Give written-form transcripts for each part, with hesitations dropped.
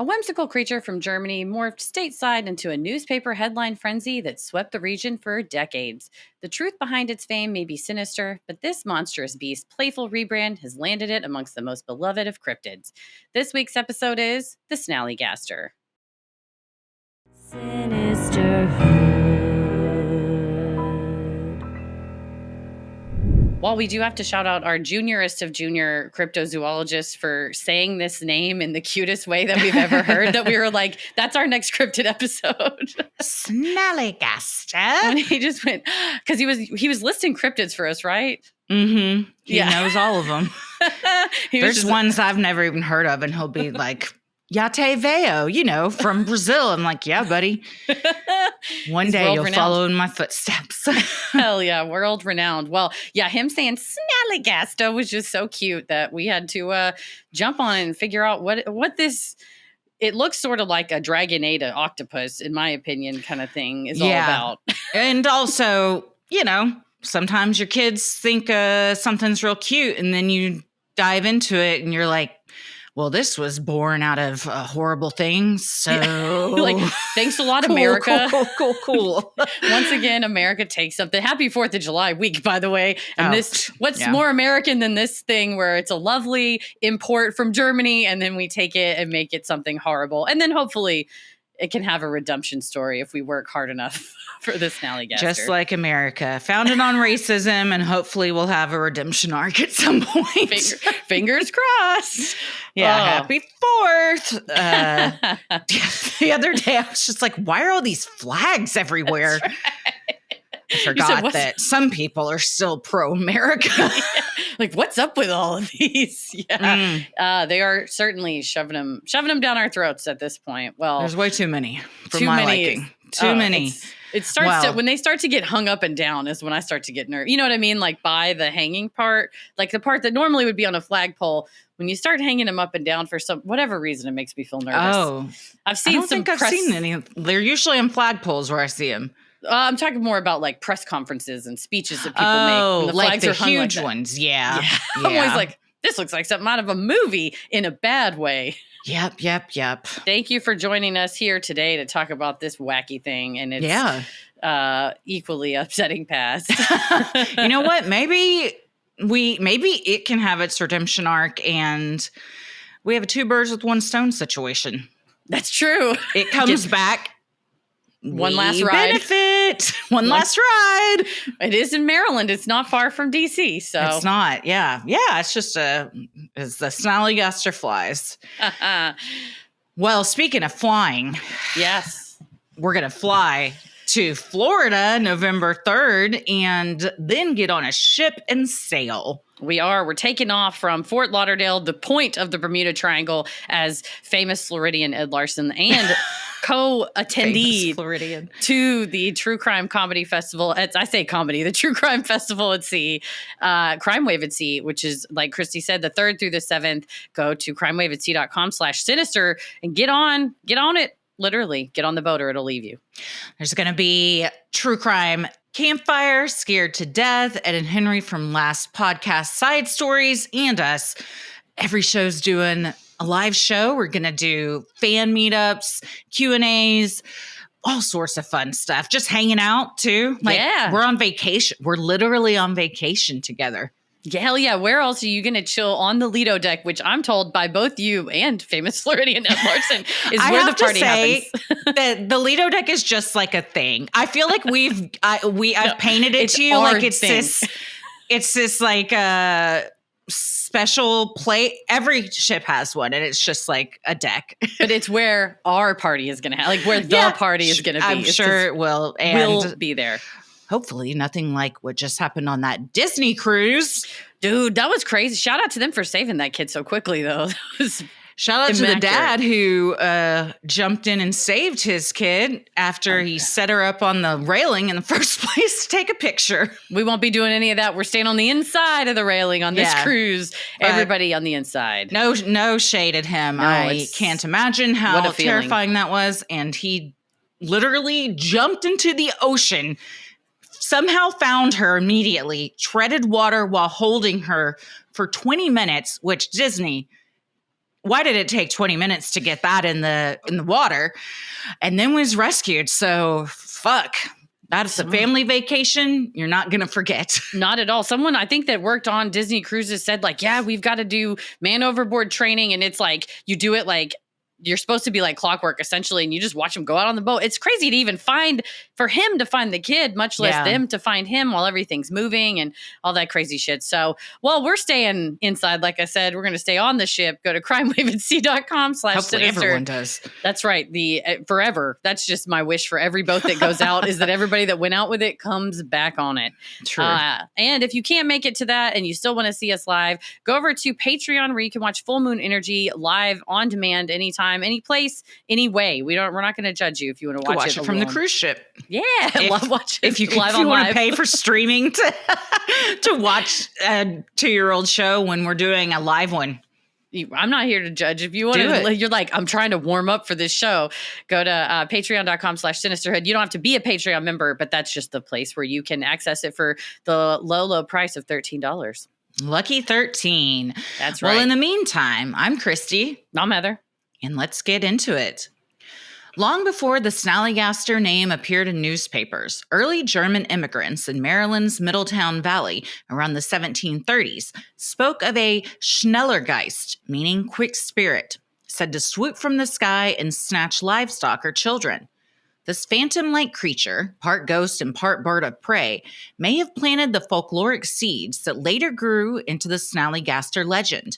A whimsical creature from Germany morphed stateside into a newspaper headline frenzy that swept the region for decades. The truth behind its fame may be sinister, but this monstrous beast's playful rebrand has landed it amongst the most beloved of cryptids. This week's episode is The Snallygaster. Sinisterhood. While we do have to shout out our juniorest of junior cryptozoologists for saying this name in the cutest way that we've ever heard, that we were like, that's our next cryptid episode. Snallygaster. And he just went, because he was listing cryptids for us, right? Mm-hmm. He knows all of them. There's ones I've never even heard of, and he'll be like, Yate Veo, from Brazil. I'm like, yeah, buddy. One day you'll follow in my footsteps. Hell yeah, world renowned. Well, yeah, him saying Snallygaster was just so cute that we had to jump on and figure out what this. It looks sort of like a Dragonata octopus, in my opinion, kind of thing is all about. And also, sometimes your kids think something's real cute, and then you dive into it, and you're like, well, this was born out of horrible things. So, thanks a lot, America. Cool. Once again, America takes something. Happy 4th of July week, by the way. And what's more American than this thing where it's a lovely import from Germany, and then we take it and make it something horrible. And then hopefully it can have a redemption story if we work hard enough for this Snallygaster. Just like America. Founded on racism, and hopefully we'll have a redemption arc at some point. Fingers crossed. Yeah, Happy 4th. The other day, I was just like, why are all these flags everywhere? Right. I forgot that some people are still pro-America. Like, what's up with all of these? Yeah, they are certainly shoving them down our throats at this point. Well, there's way too many for my liking. Too many. It starts when they start to get hung up and down is when I start to get nervous. You know what I mean? Like by the hanging part, like the part that normally would be on a flagpole. When you start hanging them up and down for whatever reason, it makes me feel nervous. Oh, I've seen I've seen any. They're usually on flagpoles where I see them. I'm talking more about like press conferences and speeches that people make. When the flags the are hung huge like ones. Yeah. I'm always like, this looks like something out of a movie in a bad way. Yep. Thank you for joining us here today to talk about this wacky thing and its equally upsetting past. You know what? Maybe it can have its redemption arc, and we have a 2 birds with 1 stone situation. That's true. It comes back. One last ride. Benefit. One last ride. It is in Maryland. It's not far from DC. So it's not. Yeah. It's just it's the Snallygaster flies. Well, speaking of flying, yes, we're gonna fly to Florida November 3rd, and then get on a ship and sail. We're taking off from Fort Lauderdale, the point of the Bermuda Triangle, as famous Floridian Ed Larson and co-attendee to the True Crime Comedy Festival. I say comedy, the True Crime Festival at Sea, Crime Wave at Sea, which is, like Christy said, the 3rd through the 7th. Go to crimewaveatsea.com/sinister and get on it. Literally, get on the boat or it'll leave you. There's going to be true crime campfire, Scared to Death, Ed and Henry from last podcast Side Stories, and us. Every show's doing a live show. We're going to do fan meetups, Q&As, all sorts of fun stuff. Just hanging out too. We're on vacation. We're literally on vacation together. Yeah, hell yeah. Where else are you going to chill on the Lido deck, which I'm told by both you and famous Floridian Ed Larson is where the party happens. That the Lido deck is just like a thing. I feel like I've painted it to you like it's this like special play. Every ship has one, and it's just like a deck. But it's where our party is going to have, where the party is going to be. I'm sure it will. And we'll be there. Hopefully nothing like what just happened on that Disney cruise. Dude, that was crazy. Shout out to them for saving that kid so quickly, though. Shout out to the dad who jumped in and saved his kid after he set her up on the railing in the first place to take a picture. We won't be doing any of that. We're staying on the inside of the railing on this cruise. Everybody on the inside. No shade at him. No, I can't imagine how terrifying that was. And he literally jumped into the ocean, somehow found her immediately, treaded water while holding her for 20 minutes, which Disney, why did it take 20 minutes to get that in the water? And then was rescued. So fuck. That's a family vacation you're not going to forget. Not at all. Someone I think that worked on Disney Cruises said like, yeah, we've got to do man overboard training. And it's like, you do it like, you're supposed to be like clockwork essentially, and you just watch him go out on the boat. It's crazy to even for him to find the kid, much less them to find him while everything's moving and all that crazy shit. So, well, we're staying inside. Like I said, we're going to stay on the ship. Go to crimewaveatsea.com/sinister. Hopefully everyone does. That's right. Forever. That's just my wish for every boat that goes out is that everybody that went out with it comes back on it. True. And if you can't make it to that and you still want to see us live, go over to Patreon where you can watch Full Moon Energy live on demand anytime, any place, any way. We're not going to jududge you if you want to watch it from the cruise ship. Yeah, love watching. If you want to pay for streaming to watch a 2-year-old show when we're doing a live one. I'm not here to judge. If you want to, you're like, I'm trying to warm up for this show, go to patreon.com/sinisterhood. You don't have to be a Patreon member, but that's just the place where you can access it for the low price of $13. Lucky 13. That's right. Well, in the meantime, I'm Christy. I'm Heather. And let's get into it. Long before the Snallygaster name appeared in newspapers, early German immigrants in Maryland's Middletown Valley around the 1730s spoke of a Schnellergeist, meaning quick spirit, said to swoop from the sky and snatch livestock or children. This phantom-like creature, part ghost and part bird of prey, may have planted the folkloric seeds that later grew into the Snallygaster legend.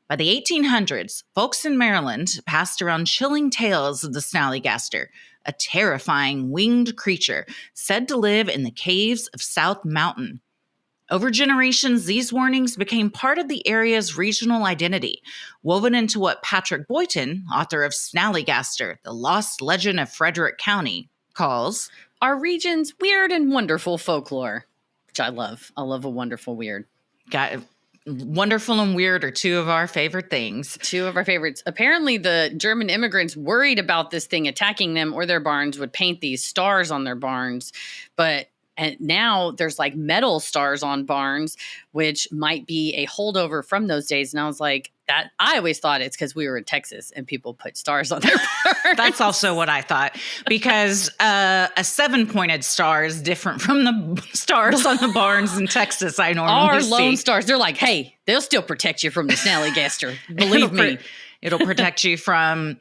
By the 1800s, folks in Maryland passed around chilling tales of the Snallygaster, a terrifying winged creature said to live in the caves of South Mountain. Over generations, these warnings became part of the area's regional identity, woven into what Patrick Boyton, author of Snallygaster, The Lost Legend of Frederick County, calls our region's weird and wonderful folklore, which I love. I love a wonderful weird. Wonderful and weird are two of our favorite things. Two of our favorites. Apparently, the German immigrants worried about this thing attacking them or their barns would paint these stars on their barns. And now there's like metal stars on barns, which might be a holdover from those days. And I was like, I always thought it's because we were in Texas and people put stars on their barns. That's also what I thought, because a 7-pointed star is different from the stars on the barns in Texas I normally see. Our lone stars, they're like, hey, they'll still protect you from the Snallygaster. Believe me. It'll protect you from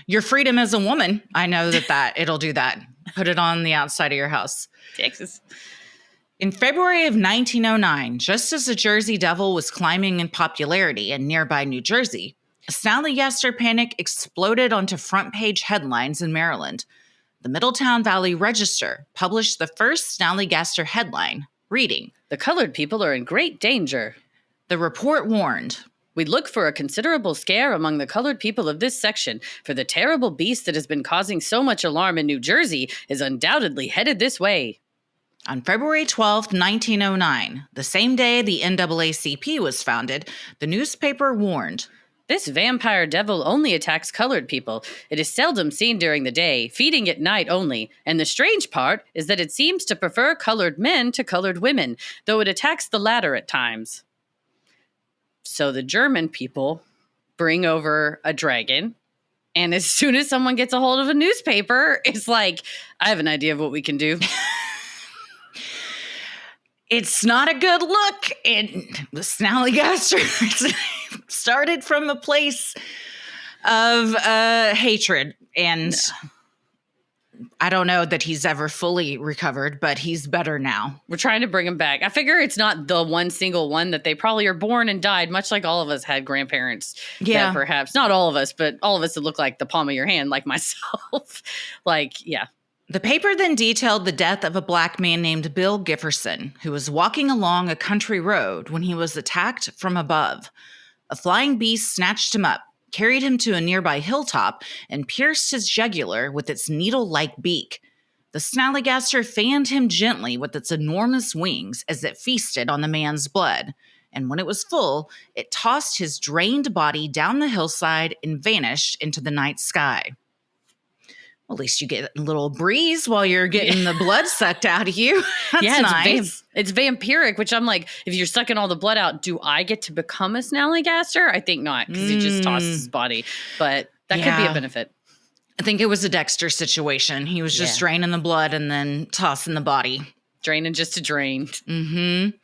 your freedom as a woman. I know that it'll do that. Put it on the outside of your house. Texas. In February of 1909, just as the Jersey Devil was climbing in popularity in nearby New Jersey, a Snallygaster panic exploded onto front-page headlines in Maryland. The Middletown Valley Register published the first Snallygaster headline, reading, "The colored people are in great danger." The report warned, "We look for a considerable scare among the colored people of this section, for the terrible beast that has been causing so much alarm in New Jersey is undoubtedly headed this way." On February 12, 1909, the same day the NAACP was founded, the newspaper warned, "This vampire devil only attacks colored people. It is seldom seen during the day, feeding at night only, and the strange part is that it seems to prefer colored men to colored women, though it attacks the latter at times." So the German people bring over a dragon, and as soon as someone gets a hold of a newspaper, it's like, I have an idea of what we can do. It's not a good look. The Snallygaster started from a place of hatred, and I don't know that he's ever fully recovered, but he's better now. We're trying to bring him back. I figure it's not the one single one that they probably are born and died, much like all of us had grandparents. Yeah. That perhaps, not all of us, but all of us that look like the palm of your hand, like myself. Yeah. The paper then detailed the death of a black man named Bill Gifferson, who was walking along a country road when he was attacked from above. A flying beast snatched him up, carried him to a nearby hilltop, and pierced his jugular with its needle-like beak. The Snallygaster fanned him gently with its enormous wings as it feasted on the man's blood, and when it was full, it tossed his drained body down the hillside and vanished into the night sky. Well, at least you get a little breeze while you're getting the blood sucked out of you. That's nice. It's vampiric, which I'm like, if you're sucking all the blood out, do I get to become a Snallygaster? I think not, because he just tosses his body. But that could be a benefit. I think it was a Dexter situation. He was just draining the blood and then tossing the body. Draining just to drain. Mm-hmm.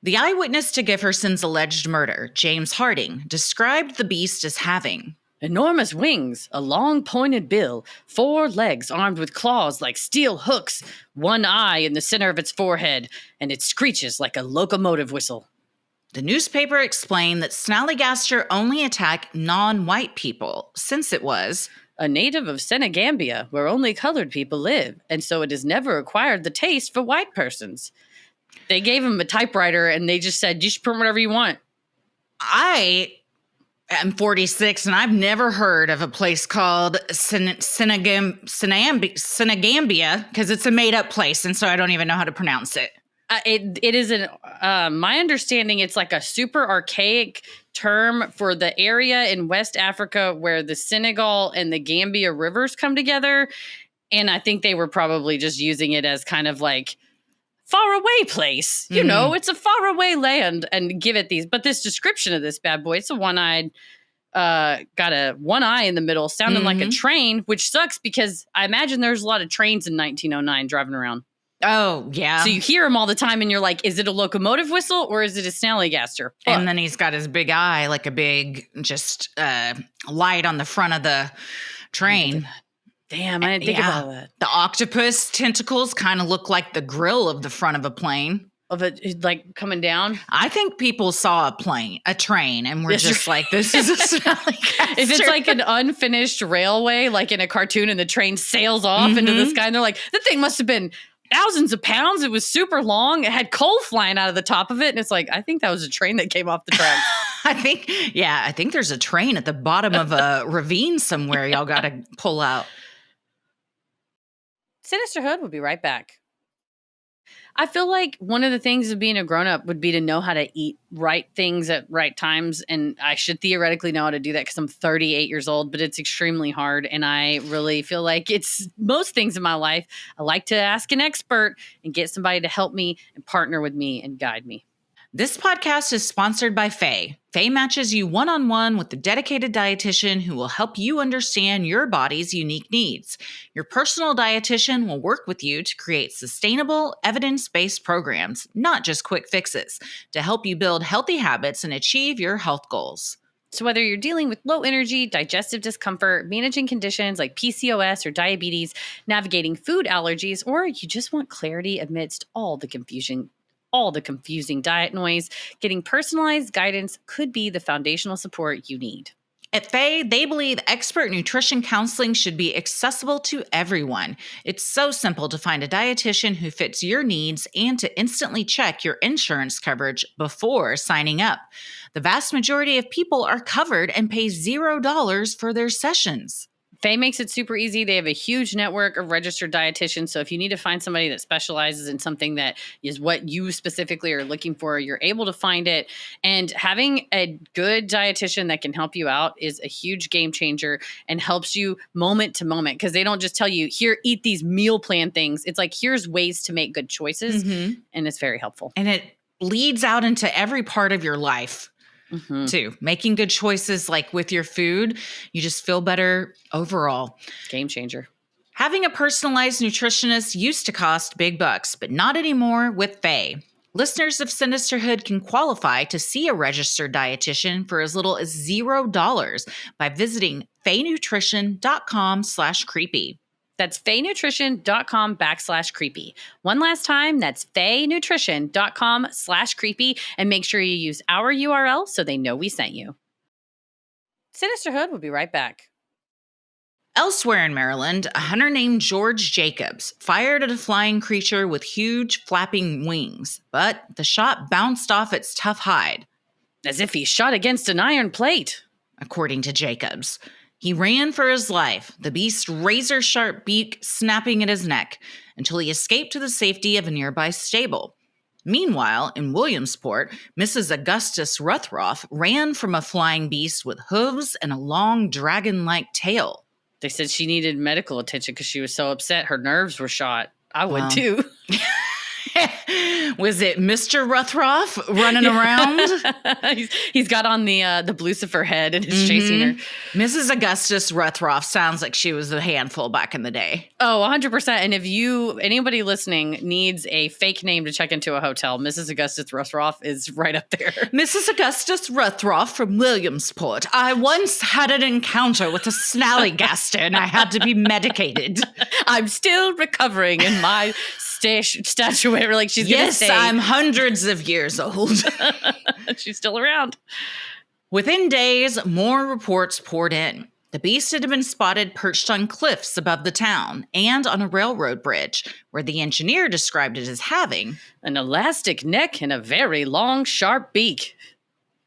The eyewitness to Gifferson's alleged murder, James Harding, described the beast as having enormous wings, a long pointed bill, 4 legs armed with claws like steel hooks, 1 eye in the center of its forehead, and it screeches like a locomotive whistle. The newspaper explained that Snallygaster only attacked non-white people, since it was a native of Senegambia, where only colored people live, and so it has never acquired the taste for white persons. They gave him a typewriter, and they just said, you should print whatever you want. I'm 46, and I've never heard of a place called Senegambia, because it's a made-up place, and so I don't even know how to pronounce it. It is my understanding, it's like a super archaic term for the area in West Africa where the Senegal and the Gambia rivers come together, and I think they were probably just using it as kind of like faraway place. You know, it's a faraway land, and give it these. But this description of this bad boy, it's a one-eyed, got a 1 eye in the middle, sounding like a train, which sucks because I imagine there's a lot of trains in 1909 driving around. Oh, yeah. So you hear him all the time, and you're like, is it a locomotive whistle or is it a Snallygaster? And then he's got his big eye, like a big just light on the front of the train. Damn, I didn't think about that. The octopus tentacles kind of look like the grill of the front of a plane. Of it, like, coming down? I think people saw a train, and we're just like, this is a Snallygaster. If it's like an unfinished railway, like in a cartoon, and the train sails off into the sky, and they're like, that thing must have been thousands of pounds. It was super long. It had coal flying out of the top of it. And it's like, I think that was a train that came off the track. I think there's a train at the bottom of a ravine somewhere y'all got to pull out. Sinisterhood will be right back. I feel like one of the things of being a grown-up would be to know how to eat right things at right times. And I should theoretically know how to do that because I'm 38 years old, but it's extremely hard. And I really feel like it's most things in my life. I like to ask an expert and get somebody to help me and partner with me and guide me. This podcast is sponsored by Faye. Faye matches you one-on-one with a dedicated dietitian who will help you understand your body's unique needs. Your personal dietitian will work with you to create sustainable, evidence-based programs, not just quick fixes, to help you build healthy habits and achieve your health goals. So whether you're dealing with low energy, digestive discomfort, managing conditions like PCOS or diabetes, navigating food allergies, or you just want clarity amidst all the confusing diet noise, getting personalized guidance could be the foundational support you need. At Faye, they believe expert nutrition counseling should be accessible to everyone. It's so simple to find a dietitian who fits your needs and to instantly check your insurance coverage before signing up. The vast majority of people are covered and pay $0 for their sessions. Faye makes it super easy. They have a huge network of registered dietitians. So if you need to find somebody that specializes in something that is what you specifically are looking for, you're able to find it. And having a good dietitian that can help you out is a huge game changer and helps you moment to moment, because they don't just tell you, here, eat these meal plan things. It's like, here's ways to make good choices. And it's very helpful. And it bleeds out into every part of your life. Too. Making good choices like with your food, you just feel better overall. Game changer. Having a personalized nutritionist used to cost big bucks, but not anymore with Faye. Listeners of Sinisterhood can qualify to see a registered dietitian for as little as $0 by visiting faynutrition.com/creepy. That's faynutrition.com/creepy. One last time, that's faynutrition.com/creepy. And make sure you use our URL so they know we sent you. Sinisterhood will be right back. Elsewhere in Maryland, a hunter named George Jacobs fired at a flying creature with huge flapping wings, but the shot bounced off its tough hide. As if he shot against an iron plate, according to Jacobs. He ran for his life, the beast's razor-sharp beak snapping at his neck, until he escaped to the safety of a nearby stable. Meanwhile, in Williamsport, Mrs. Augustus Ruthroff ran from a flying beast with hooves and a long dragon-like tail. They said she needed medical attention because she was so upset. Her nerves were shot. I would Wow. too. Was it Mr. Ruthroff running around? he's got on the Lucifer head and is chasing her. Mrs. Augustus Ruthroff sounds like she was a handful back in the day. Oh, 100%. And if anybody listening needs a fake name to check into a hotel, Mrs. Augustus Ruthroff is right up there. Mrs. Augustus Ruthroff from Williamsport. I once had an encounter with a Snallygaster and I had to be medicated. I'm still recovering in my statuary. Like she's gonna stay. Yes, I'm hundreds of years old. She's still around. Within days, more reports poured in. The beast had been spotted perched on cliffs above the town and on a railroad bridge, where the engineer described it as having an elastic neck and a very long, sharp beak.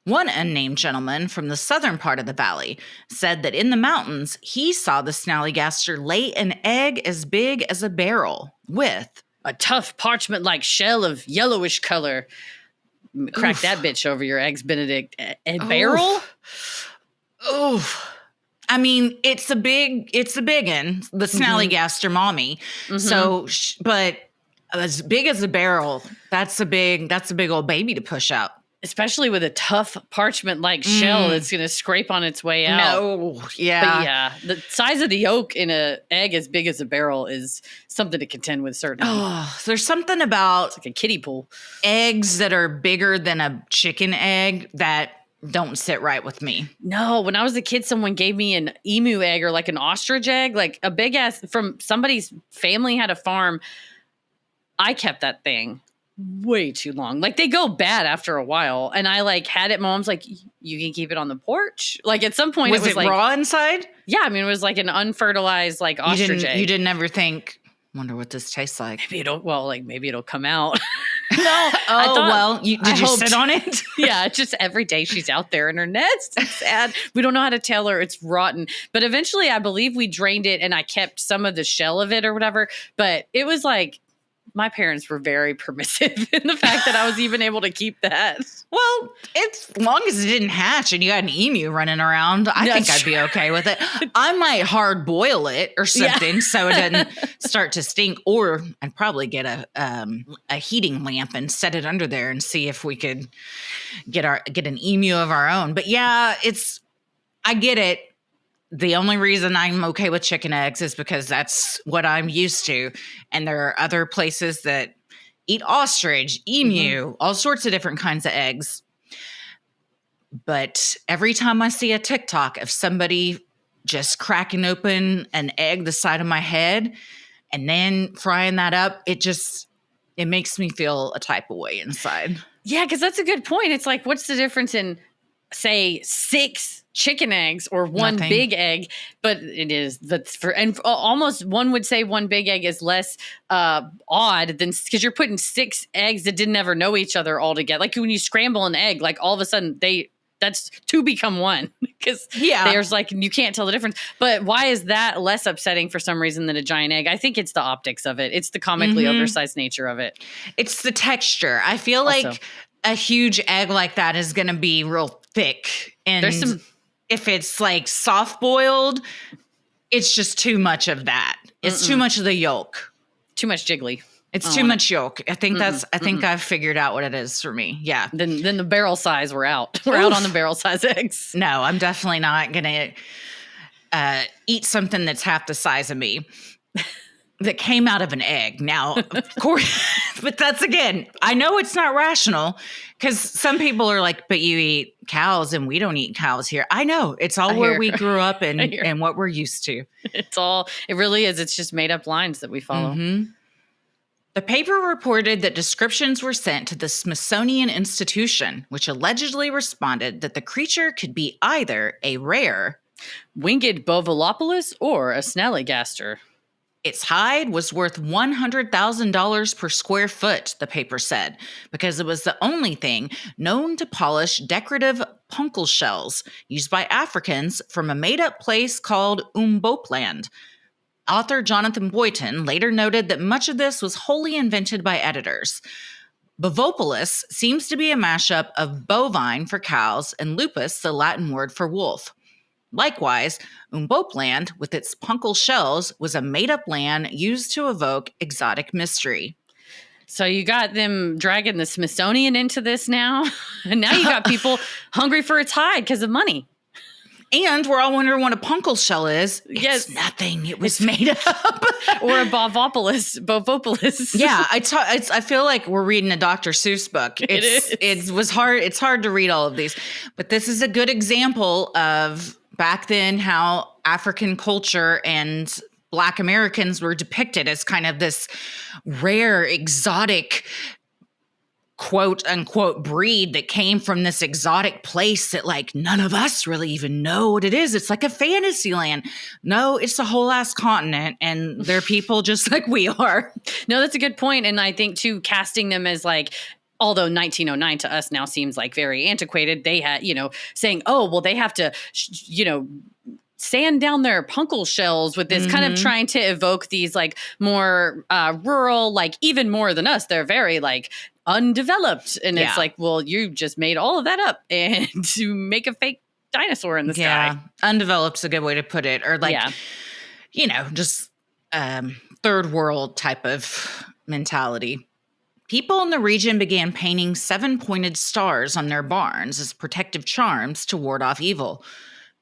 One unnamed gentleman from the southern part of the valley said that in the mountains, he saw the Snallygaster lay an egg as big as a barrel with a tough parchment-like shell of yellowish color. Crack that bitch over your eggs, Benedict. A barrel? Oof. I mean, it's a big one, the Snallygaster mommy. Mm-hmm. So, but as big as a barrel, that's a big old baby to push out. Especially with a tough parchment-like shell that's going to scrape on its way out. No, yeah. But yeah, the size of the yolk in an egg as big as a barrel is something to contend with, certainly. Oh, there's something about it's like a kiddie pool. Eggs that are bigger than a chicken egg that don't sit right with me. No, when I was a kid, someone gave me an emu egg or like an ostrich egg, like a big ass from somebody's family had a farm. I kept that thing way too long. Like they go bad after a while. And I like had it. My mom's like, you can keep it on the porch. Like at some point was it was like raw inside? Yeah. I mean, it was like an unfertilized like ostrich egg. You didn't ever think, wonder what this tastes like. Maybe it'll come out. No. Did you sit on it? Yeah. Just every day she's out there in her nest. It's sad. We don't know how to tell her it's rotten. But eventually I believe we drained it and I kept some of the shell of it or whatever. But it was like, my parents were very permissive in the fact that I was even able to keep that. Well, as long as it didn't hatch and you got an emu running around, I think I'd be okay with it. I might hard boil it or something so it doesn't start to stink. Or I'd probably get a heating lamp and set it under there and see if we could get an emu of our own. But yeah, I get it. The only reason I'm okay with chicken eggs is because that's what I'm used to. And there are other places that eat ostrich, emu, all sorts of different kinds of eggs. But every time I see a TikTok of somebody just cracking open an egg the side of my head and then frying that up, it makes me feel a type of way inside. Yeah, because that's a good point. It's like, what's the difference in, say, 6 chicken eggs or one big egg? But it is almost one would say one big egg is less odd than because you're putting 6 eggs that didn't ever know each other all together. Like when you scramble an egg, like all of a sudden that's 2 become 1 because there's like you can't tell the difference. But why is that less upsetting for some reason than a giant egg? I think it's the optics of it. It's the comically oversized nature of it. It's the texture. I feel like a huge egg like that is going to be real thick, and if it's like soft boiled, it's just too much of that. It's too much of the yolk. Too much jiggly. It's too much yolk. I think I've figured out what it is for me. Yeah. Then the barrel size, we're out. We're out on the barrel size eggs. No, I'm definitely not going to eat something that's half the size of me that came out of an egg. Now, of course, but that's again, I know it's not rational because some people are like, but you eat cows and we don't eat cows here. I know it's all where we grew up and what we're used to. It really is. It's just made up lines that we follow. Mm-hmm. The paper reported that descriptions were sent to the Smithsonian Institution, which allegedly responded that the creature could be either a rare winged Bovilopolis or a Snallygaster. Its hide was worth $100,000 per square foot, the paper said, because it was the only thing known to polish decorative punctal shells used by Africans from a made-up place called Umbopland. Author Jonathan Boyton later noted that much of this was wholly invented by editors. Bovopolis seems to be a mashup of bovine for cows and lupus, the Latin word for wolf. Likewise, Umboopland, with its punkle shells, was a made-up land used to evoke exotic mystery. So you got them dragging the Smithsonian into this now, and now you got people hungry for its hide because of money. And we're all wondering what a punkle shell is. Yes. It's nothing. It was made up. Or a bovopolis. Yeah, I feel like we're reading a Dr. Seuss book. It's hard to read all of these. But this is a good example of back then how African culture and Black Americans were depicted as kind of this rare, exotic, quote unquote breed that came from this exotic place that like none of us really even know what it is. It's like a fantasy land. No, it's a whole ass continent and they're people just like we are. No, that's a good point. And I think too, casting them as like, although 1909 to us now seems like very antiquated, they had, saying, oh, well, they have to, sand down their punkle shells with this kind of trying to evoke these like more rural, like even more than us. They're very like undeveloped. And it's like, well, you just made all of that up and to make a fake dinosaur in the sky. Undeveloped is a good way to put it. Or like, just third world type of mentality. People in the region began painting 7-pointed stars on their barns as protective charms to ward off evil.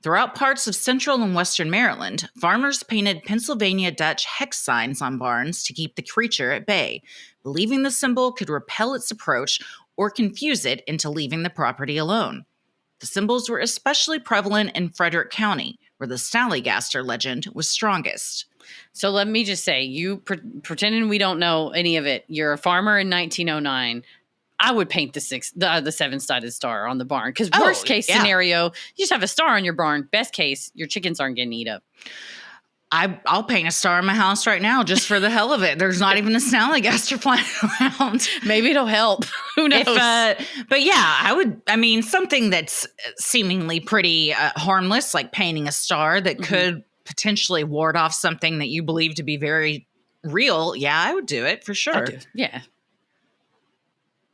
Throughout parts of central and western Maryland, farmers painted Pennsylvania Dutch hex signs on barns to keep the creature at bay, believing the symbol could repel its approach or confuse it into leaving the property alone. The symbols were especially prevalent in Frederick County, where the Snallygaster legend was strongest. So let me just say, you pretending we don't know any of it, you're a farmer in 1909. I would paint the 7-sided star on the barn because worst case scenario, you just have a star on your barn. Best case, your chickens aren't getting eat up. I'll paint a star in my house right now just for the hell of it. There's not even a Snallygaster flying around. Maybe it'll help. Who knows? But yeah, something that's seemingly pretty harmless, like painting a star that could potentially ward off something that you believe to be very real. Yeah, I would do it for sure. Yeah.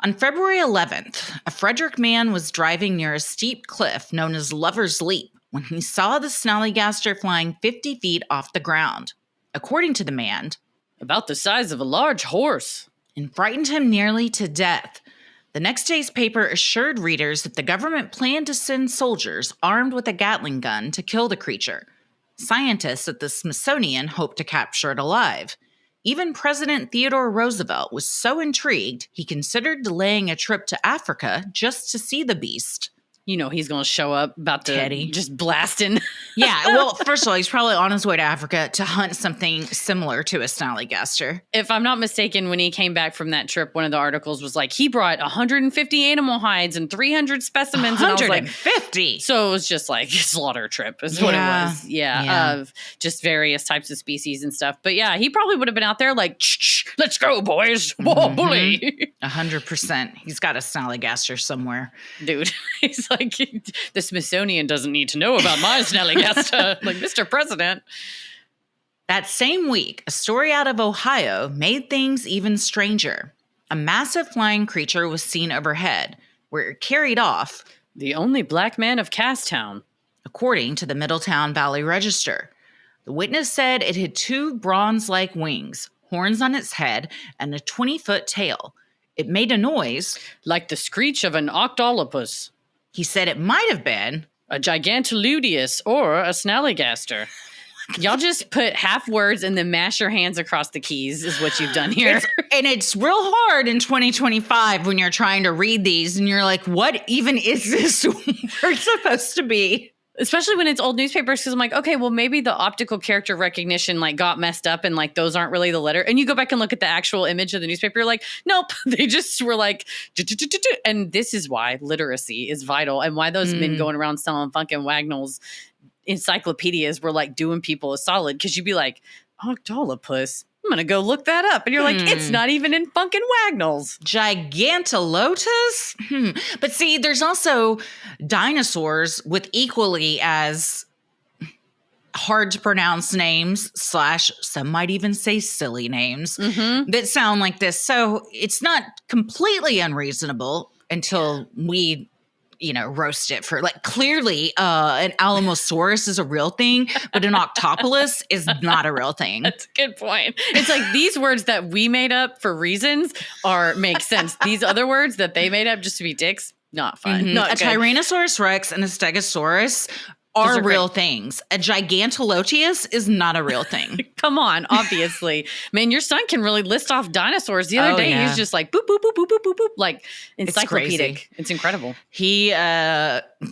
On February 11th, a Frederick man was driving near a steep cliff known as Lover's Leap when he saw the Snallygaster flying 50 feet off the ground. According to the man, about the size of a large horse, and frightened him nearly to death. The next day's paper assured readers that the government planned to send soldiers armed with a Gatling gun to kill the creature. Scientists at the Smithsonian hoped to capture it alive. Even President Theodore Roosevelt was so intrigued, he considered delaying a trip to Africa just to see the beast. He's going to show up about to just blasting. Yeah, well, first of all, he's probably on his way to Africa to hunt something similar to a Snallygaster. If I'm not mistaken, when he came back from that trip, one of the articles was like, he brought 150 animal hides and 300 specimens. 150? Like, so it was just like a slaughter trip is what it was. Yeah, of just various types of species and stuff. But yeah, he probably would have been out there like, let's go, boys. Whoa, bully. 100%. He's got a Snallygaster somewhere. Dude, he's like, the Smithsonian doesn't need to know about my Snallygaster. Like, Mr. President. That same week, a story out of Ohio made things even stranger. A massive flying creature was seen overhead, where it carried off the only black man of Casstown, according to the Middletown Valley Register. The witness said it had 2 bronze-like wings, horns on its head, and a 20-foot tail. It made a noise like the screech of an octolopus. He said it might have been a gigantiludius or a Snallygaster. Y'all just put half words and then mash your hands across the keys is what you've done here. It's real hard in 2025 when you're trying to read these and you're like, what even is this word supposed to be? Especially when it's old newspapers, because I'm like, okay, well, maybe the optical character recognition like got messed up and like those aren't really the letter. And you go back and look at the actual image of the newspaper, you're like, nope, they just were like, and this is why literacy is vital and why those men going around selling fucking Wagnalls encyclopedias were like doing people a solid, because you'd be like, octolopus. I'm going to go look that up. And you're like, it's not even in fucking Wagnalls. Gigantilotus? But see, there's also dinosaurs with equally as hard to pronounce names / some might even say silly names that sound like this. So it's not completely unreasonable until we roast it for like clearly an Alamosaurus is a real thing, but an octopus is not a real thing. That's a good point. It's like these words that we made up for reasons make sense. These other words that they made up just to be dicks, not fun. Mm-hmm. Not a good. Tyrannosaurus Rex and a Stegosaurus are real things. A Gigantolotius is not a real thing. Come on, obviously. Man, your son can really list off dinosaurs. The other day, he was just like, boop, boop, boop, boop, boop, boop, boop, like encyclopedic. It's incredible. He,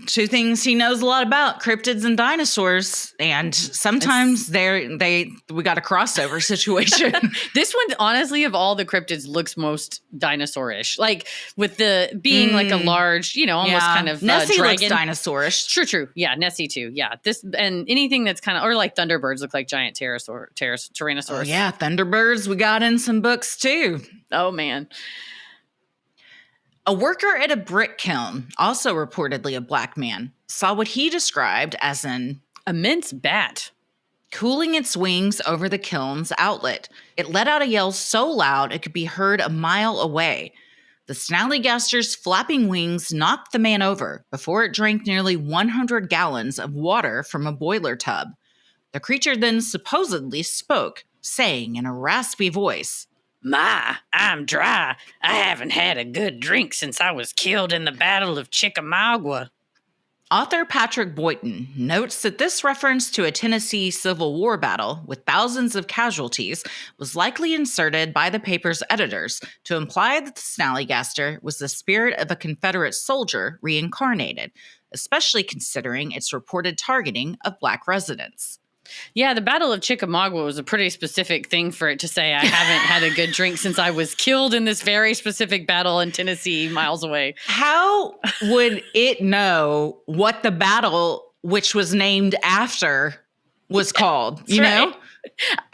two things he knows a lot about, cryptids and dinosaurs. And sometimes we got a crossover situation. This one, honestly, of all the cryptids, looks most dinosaurish. Like with the being like a large, almost kind of Nessie dragon. looks dinosaurish. True. Yeah, Nessie too. Yeah, this and anything that's kind of, or like thunderbirds look like giant tyrannosaurus. Oh yeah, thunderbirds we got in some books too. Oh man. A worker at a brick kiln, also reportedly a black man, saw what he described as an immense bat cooling its wings over the kiln's outlet. It let out a yell so loud it could be heard a mile away. The Snallygaster's flapping wings knocked the man over before it drank nearly 100 gallons of water from a boiler tub. The creature then supposedly spoke, saying in a raspy voice, "My, I'm dry. I haven't had a good drink since I was killed in the Battle of Chickamauga." Author Patrick Boynton notes that this reference to a Tennessee Civil War battle with thousands of casualties was likely inserted by the paper's editors to imply that the Snallygaster was the spirit of a Confederate soldier reincarnated, especially considering its reported targeting of Black residents. Yeah, the Battle of Chickamauga was a pretty specific thing for it to say, I haven't had a good drink since I was killed in this very specific battle in Tennessee, miles away. How would it know what the battle, which was named after, was called? You know?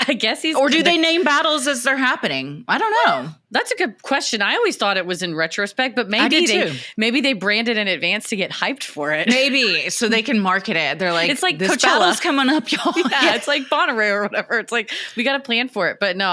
I guess he's... Or do they name battles as they're happening? I don't know. That's a good question. I always thought it was in retrospect, but maybe they branded in advance to get hyped for it. Maybe, so they can market it. They're like, it's like this Coachella. Battle's coming up, y'all. Yeah, it's like Bonnaroo or whatever. It's like, we got to plan for it. But no,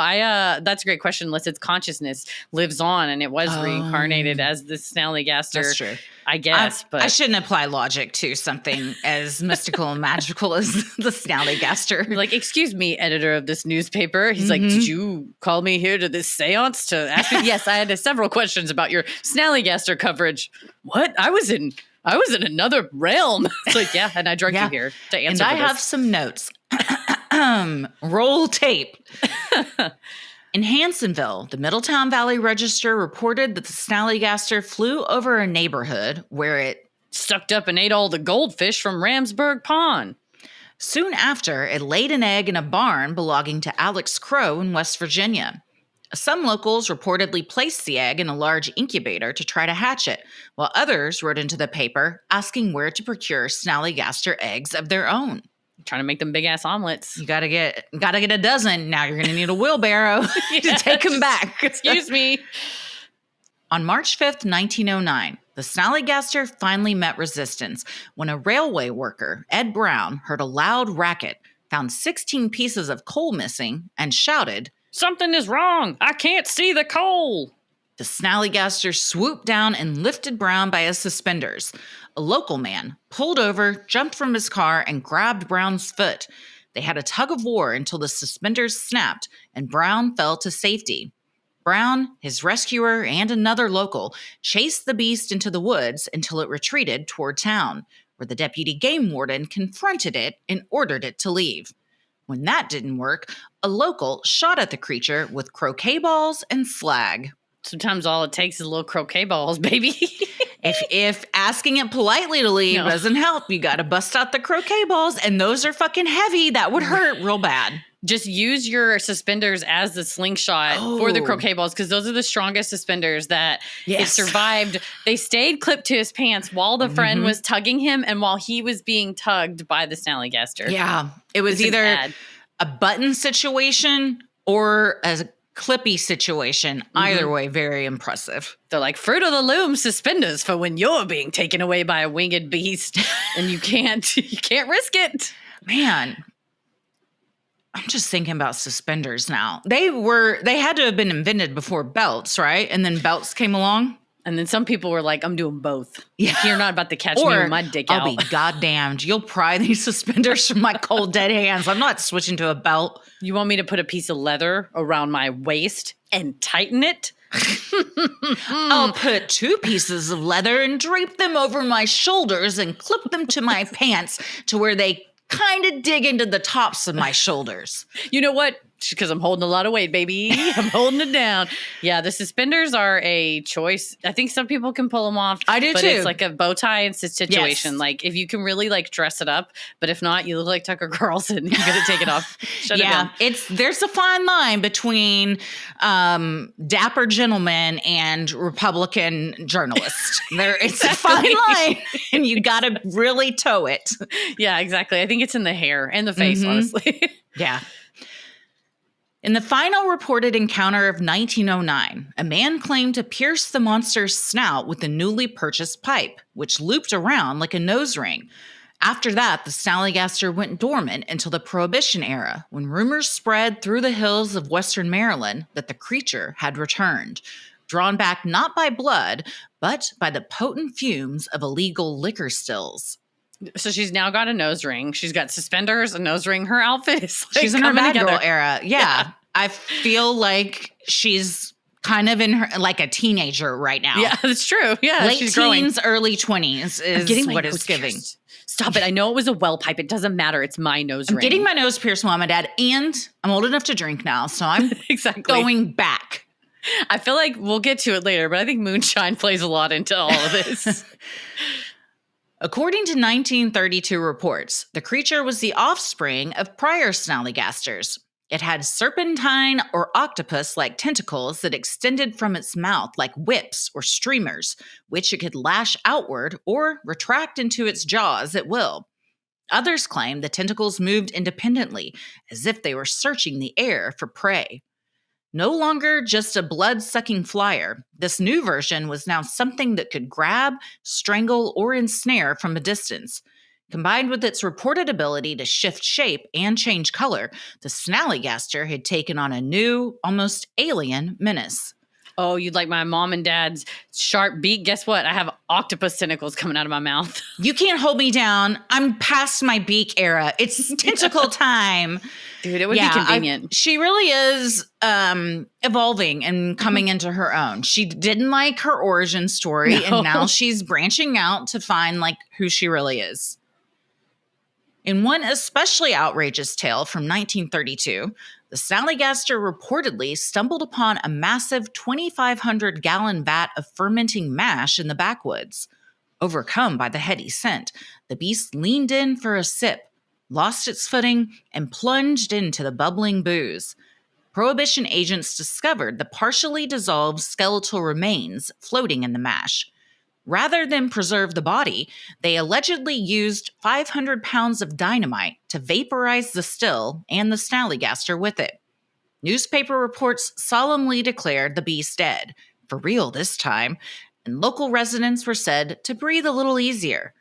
that's a great question, unless its consciousness lives on and it was reincarnated as the Snallygaster. That's true. I guess, but I shouldn't apply logic to something as mystical and magical as the Snallygaster. Like, excuse me, editor of this newspaper. He's like, did you call me here to this seance to ask me? Yes, I had several questions about your Snallygaster coverage. What? I was in another realm. It's like, yeah, and I drug you here to answer. And I have some notes. Roll tape. In Hansonville, the Middletown Valley Register reported that the Snallygaster flew over a neighborhood where it sucked up and ate all the goldfish from Ramsburg Pond. Soon after, it laid an egg in a barn belonging to Alex Crow in West Virginia. Some locals reportedly placed the egg in a large incubator to try to hatch it, while others wrote into the paper asking where to procure Snallygaster eggs of their own. Trying to make them big ass omelets. You gotta get a dozen. Now you're gonna need a wheelbarrow to take them back. Excuse me. On March 5th, 1909, the Snallygaster finally met resistance when a railway worker, Ed Brown, heard a loud racket, found 16 pieces of coal missing, and shouted, "Something is wrong. I can't see the coal." The Snallygaster swooped down and lifted Brown by his suspenders. A local man pulled over, jumped from his car, and grabbed Brown's foot. They had a tug of war until the suspenders snapped and Brown fell to safety. Brown, his rescuer, and another local chased the beast into the woods until it retreated toward town, where the deputy game warden confronted it and ordered it to leave. When that didn't work, a local shot at the creature with croquet balls and slag. Sometimes all it takes is little croquet balls, baby. If asking it politely to leave doesn't help, you got to bust out the croquet balls, and those are fucking heavy. That would hurt real bad. Just use your suspenders as the slingshot for the croquet balls, because those are the strongest suspenders that it survived. They stayed clipped to his pants while the friend was tugging him and while he was being tugged by the Snallygaster. Yeah. It was either a button situation or a clippy situation. Either way, very impressive. They're like Fruit of the Loom suspenders for when you're being taken away by a winged beast and you can't risk it. Man, I'm just thinking about suspenders now. They had to have been invented before belts, right? And then belts came along. And then some people were like, I'm doing both. Yeah. You're not about to catch me with my dick out. I'll be goddamned. You'll pry these suspenders from my cold, dead hands. I'm not switching to a belt. You want me to put a piece of leather around my waist and tighten it? I'll put 2 pieces of leather and drape them over my shoulders and clip them to my pants to where they kind of dig into the tops of my shoulders. You know what? Because I'm holding a lot of weight, baby. I'm holding it down. Yeah, the suspenders are a choice. I think some people can pull them off. I do but too. It's like a bow tie and situation. Yes. Like if you can really like dress it up, but if not, you look like Tucker Carlson. You got to take it off. Shut it down. There's a fine line between dapper gentleman and Republican journalist. It's a fine line, and you got to really toe it. Yeah, exactly. I think it's in the hair and the face, honestly. Yeah. In the final reported encounter of 1909, a man claimed to pierce the monster's snout with a newly purchased pipe, which looped around like a nose ring. After that, the Snallygaster went dormant until the Prohibition era, when rumors spread through the hills of western Maryland that the creature had returned, drawn back not by blood, but by the potent fumes of illegal liquor stills. So she's now got a nose ring. She's got suspenders, a nose ring. Her outfit is like she's in her bad together. Girl era. Yeah. I feel like she's kind of in her like a teenager right now. Yeah, that's true. Yeah, late she's teens, growing. early 20s is what it's giving. Stop it! I know it was a well pipe. It doesn't matter. It's my nose ring. I'm getting my nose pierced, Mom and Dad, and I'm old enough to drink now, so I'm exactly going back. I feel like we'll get to it later, but I think moonshine plays a lot into all of this. According to 1932 reports, the creature was the offspring of prior Snallygasters. It had serpentine or octopus-like tentacles that extended from its mouth like whips or streamers, which it could lash outward or retract into its jaws at will. Others claim the tentacles moved independently, as if they were searching the air for prey. No longer just a blood-sucking flyer, this new version was now something that could grab, strangle, or ensnare from a distance. Combined with its reported ability to shift shape and change color, the Snallygaster had taken on a new, almost alien menace. Oh, you'd like my mom and dad's sharp beak? Guess what? I have octopus tentacles coming out of my mouth. You can't hold me down. I'm past my beak era. It's tentacle time. Dude, it would be convenient. She really is evolving and coming into her own. She didn't like her origin story, and now she's branching out to find like who she really is. In one especially outrageous tale from 1932, the Snallygaster reportedly stumbled upon a massive 2,500-gallon vat of fermenting mash in the backwoods. Overcome by the heady scent, the beast leaned in for a sip, lost its footing, and plunged into the bubbling booze. Prohibition agents discovered the partially dissolved skeletal remains floating in the mash. Rather than preserve the body, they allegedly used 500 pounds of dynamite to vaporize the still and the Snallygaster with it. Newspaper reports solemnly declared the beast dead, for real this time, and local residents were said to breathe a little easier.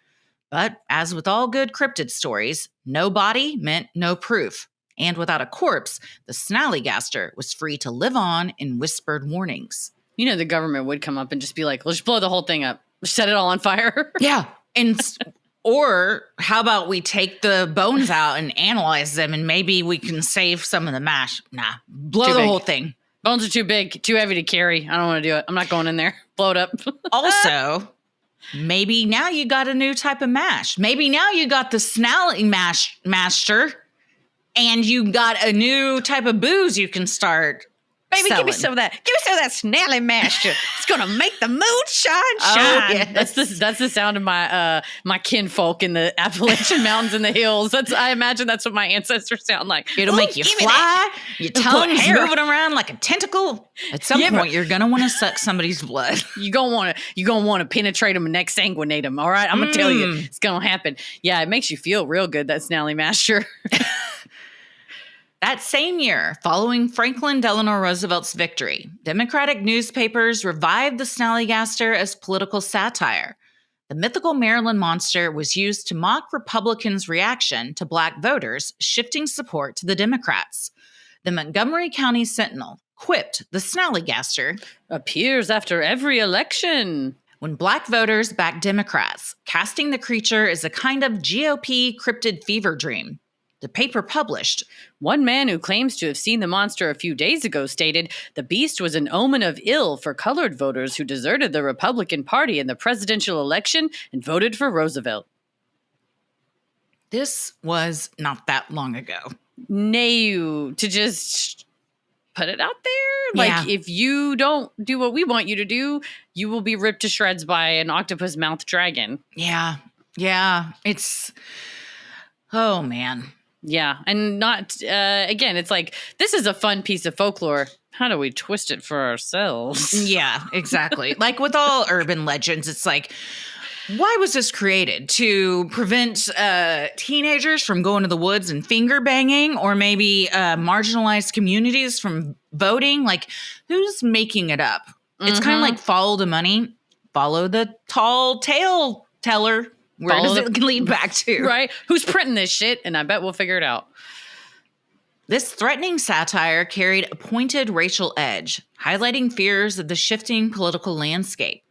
But as with all good cryptid stories, no body meant no proof. And without a corpse, the Snallygaster was free to live on in whispered warnings. You know, the government would come up and just be like, let's blow the whole thing up. Set it all on fire. Yeah. And or how about we take the bones out and analyze them and maybe we can save some of the mash. Nah, blow the whole thing. Bones are too big, too heavy to carry. I don't want to do it. I'm not going in there. Blow it up. Also, maybe now you got a new type of mash. Maybe now you got the Snally master and you got a new type of booze you can start. Baby, selling. give me some of that. Give me some of that Snally master. It's gonna make the moonshine shine. Oh, yes. That's the sound of my my kinfolk in the Appalachian mountains and the hills. I imagine that's what my ancestors sound like. It'll make you fly. Your tongue's moving around like a tentacle. At some point, you're gonna want to suck somebody's blood. You're gonna want to penetrate them and exsanguinate them. All right, I'm gonna tell you, it's gonna happen. Yeah, it makes you feel real good. That Snally master. That same year, following Franklin Delano Roosevelt's victory, Democratic newspapers revived the Snallygaster as political satire. The mythical Maryland monster was used to mock Republicans' reaction to Black voters shifting support to the Democrats. The Montgomery County Sentinel, quipped the Snallygaster, appears after every election. When Black voters back Democrats, casting the creature is a kind of GOP cryptid fever dream. The paper published. One man who claims to have seen the monster a few days ago stated the beast was an omen of ill for colored voters who deserted the Republican Party in the presidential election and voted for Roosevelt. This was not that long ago. No, to just put it out there. Like, if you don't do what we want you to do, you will be ripped to shreds by an octopus mouth dragon. Yeah. It's, oh man. Yeah. And not, again, it's like, this is a fun piece of folklore. How do we twist it for ourselves? Yeah, exactly. Like with all urban legends, it's like, why was this created? To prevent teenagers from going to the woods and finger banging, or maybe marginalized communities from voting? Like, who's making it up? It's kind of like follow the money, follow the tall tale teller. Where does it lead back to? Right? Who's printing this shit? And I bet we'll figure it out. This threatening satire carried a pointed racial edge, highlighting fears of the shifting political landscape.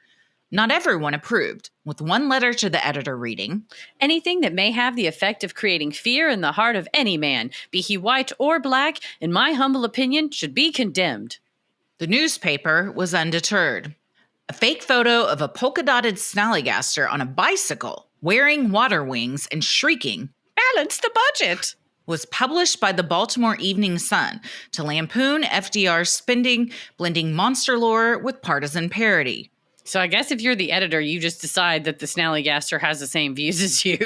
Not everyone approved, with one letter to the editor reading, anything that may have the effect of creating fear in the heart of any man, be he white or black, in my humble opinion, should be condemned. The newspaper was undeterred. A fake photo of a polka-dotted Snallygaster on a bicycle, wearing water wings and shrieking, "Balance the budget!" was published by the Baltimore Evening Sun to lampoon FDR's spending, blending monster lore with partisan parody. So I guess if you're the editor, you just decide that the Snallygaster has the same views as you.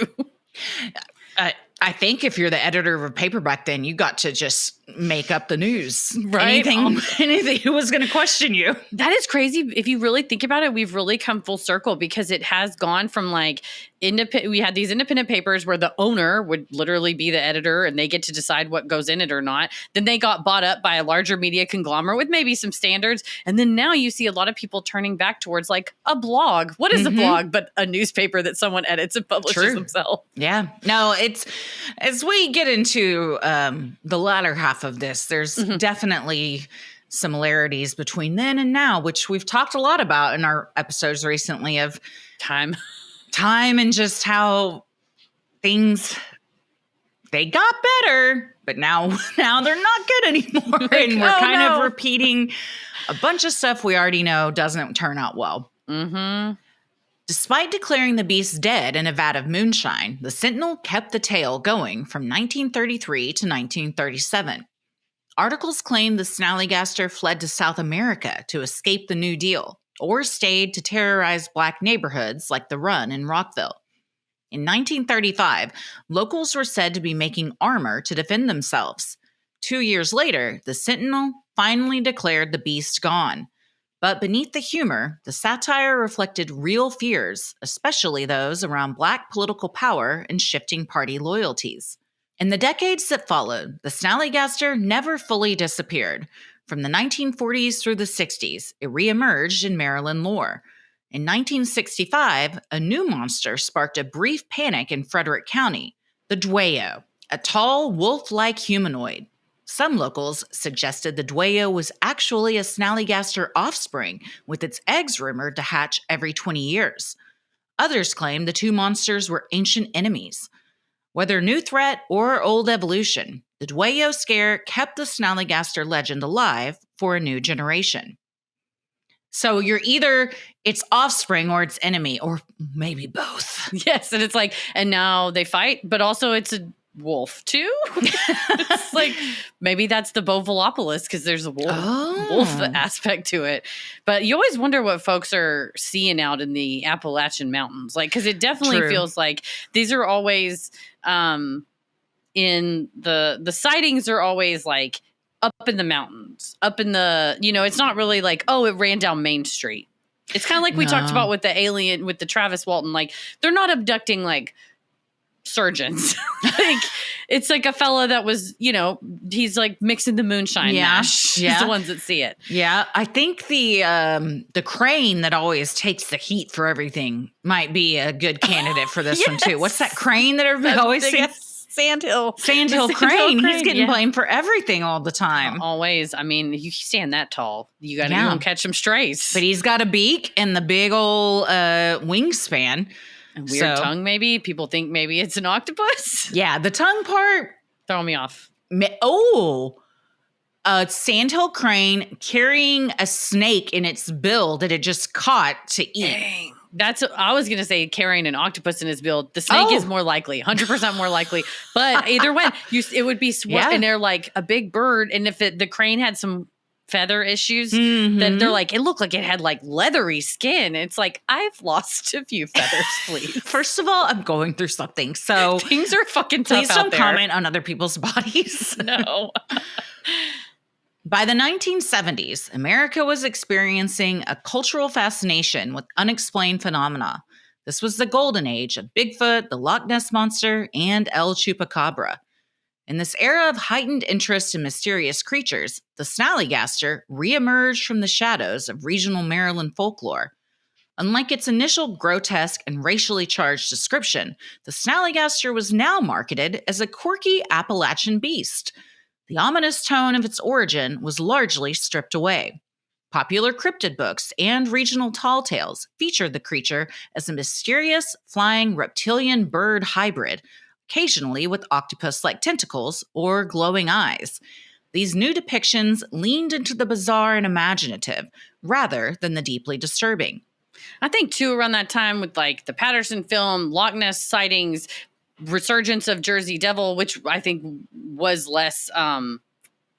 I think if you're the editor of a paper back then, you got to just make up the news. Right? Anything who was going to question you. That is crazy. If you really think about it, we've really come full circle because it has gone from like we had these independent papers where the owner would literally be the editor and they get to decide what goes in it or not. Then they got bought up by a larger media conglomerate with maybe some standards. And then now you see a lot of people turning back towards like a blog. What is a blog but a newspaper that someone edits and publishes themselves? Yeah. No, it's as we get into the latter half of this, there's definitely similarities between then and now, which we've talked a lot about in our episodes recently of time and just how things, they got better, but now they're not good anymore. And we're kind of repeating a bunch of stuff we already know doesn't turn out well. Despite declaring the beast dead in a vat of moonshine, the Sentinel kept the tale going from 1933 to 1937. Articles claim the Snallygaster fled to South America to escape the New Deal, or stayed to terrorize Black neighborhoods like the Run in Rockville. In 1935, locals were said to be making armor to defend themselves. 2 years later, the Sentinel finally declared the beast gone. But beneath the humor, the satire reflected real fears, especially those around Black political power and shifting party loyalties. In the decades that followed, the Snallygaster never fully disappeared. From the 1940s through the 60s, it reemerged in Maryland lore. In 1965, a new monster sparked a brief panic in Frederick County, the Dwayo, a tall, wolf-like humanoid. Some locals suggested the Dwayo was actually a Snallygaster offspring, with its eggs rumored to hatch every 20 years. Others claimed the two monsters were ancient enemies. Whether new threat or old evolution, the Dwayo scare kept the Snallygaster legend alive for a new generation. So you're either its offspring or its enemy, or maybe both. Yes, and it's like, and now they fight, but also it's a wolf too. It's like maybe that's the Bovilopolis because there's a wolf aspect to it. But you always wonder what folks are seeing out in the Appalachian Mountains, like because it definitely feels like these are always in the sightings are always like up in the mountains, up in the it's not really like it ran down Main Street. It's kind of like we talked about with the alien with the Travis Walton, like they're not abducting like surgeons. Like it's like a fella that was he's like mixing the moonshine mash. He's the ones that see it. I think the crane that always takes the heat for everything might be a good candidate for this one too. What's that crane that everybody always sees? Sandhill Crane. He's getting blamed for everything all the time. Always. I mean, you stand that tall, you don't catch some strays. But he's got a beak and the big old wingspan. A weird tongue, maybe. People think maybe it's an octopus. Yeah, the tongue part throw me off. A sandhill crane carrying a snake in its bill that it just caught to eat. Dang. I was going to say carrying an octopus in his bill. The snake is more likely, 100% more likely. But either way, it would be and they're like a big bird. And if the crane had some feather issues, then they're like, it looked like it had like leathery skin. It's like, I've lost a few feathers, please. First of all, I'm going through something. So things are fucking tough. Please don't comment on other people's bodies. No. By the 1970s, America was experiencing a cultural fascination with unexplained phenomena. This was the golden age of Bigfoot, the Loch Ness Monster, and El Chupacabra. In this era of heightened interest in mysterious creatures, the Snallygaster reemerged from the shadows of regional Maryland folklore. Unlike its initial grotesque and racially charged description, the Snallygaster was now marketed as a quirky Appalachian beast. The ominous tone of its origin was largely stripped away. Popular cryptid books and regional tall tales featured the creature as a mysterious, flying reptilian bird hybrid, occasionally with octopus-like tentacles or glowing eyes. These new depictions leaned into the bizarre and imaginative, rather than the deeply disturbing. I think, too, around that time with, like, the Patterson film, Loch Ness sightings, resurgence of Jersey Devil, which I think was less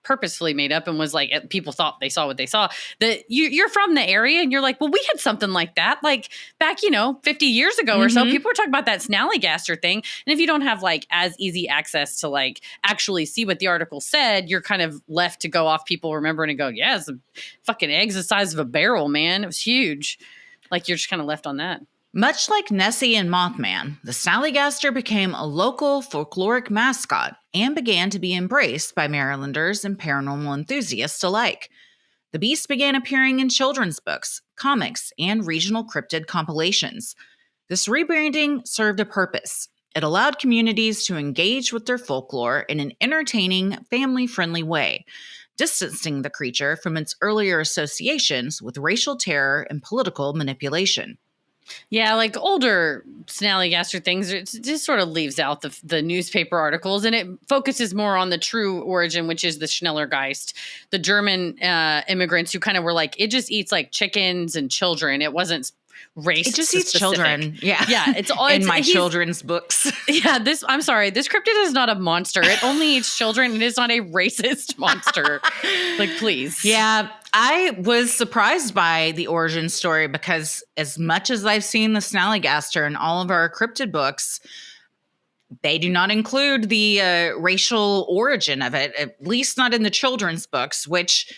purposefully made up and was like, people thought they saw what they saw. That you're from the area and you're like, well, we had something like that, like back, 50 years ago or so. People were talking about that Snallygaster thing. And if you don't have like as easy access to like actually see what the article said, you're kind of left to go off people remembering and go, yeah, it's a fucking eggs the size of a barrel, man. It was huge. Like you're just kind of left on that. Much like Nessie and Mothman, the Snallygaster became a local folkloric mascot and began to be embraced by Marylanders and paranormal enthusiasts alike. The beast began appearing in children's books, comics, and regional cryptid compilations. This rebranding served a purpose. It allowed communities to engage with their folklore in an entertaining, family-friendly way, distancing the creature from its earlier associations with racial terror and political manipulation. Yeah, like older Snallygaster things, it just sort of leaves out the newspaper articles and it focuses more on the true origin, which is the Schnellergeist, the German immigrants who kind of were like, it just eats like chickens and children. It wasn't race. It just eats children. Yeah. Yeah. It's all in my children's books. Yeah. I'm sorry. This cryptid is not a monster. It only eats children. It is not a racist monster. Like, please. Yeah. I was surprised by the origin story because as much as I've seen the Snallygaster in all of our cryptid books, they do not include the racial origin of it, at least not in the children's books, which,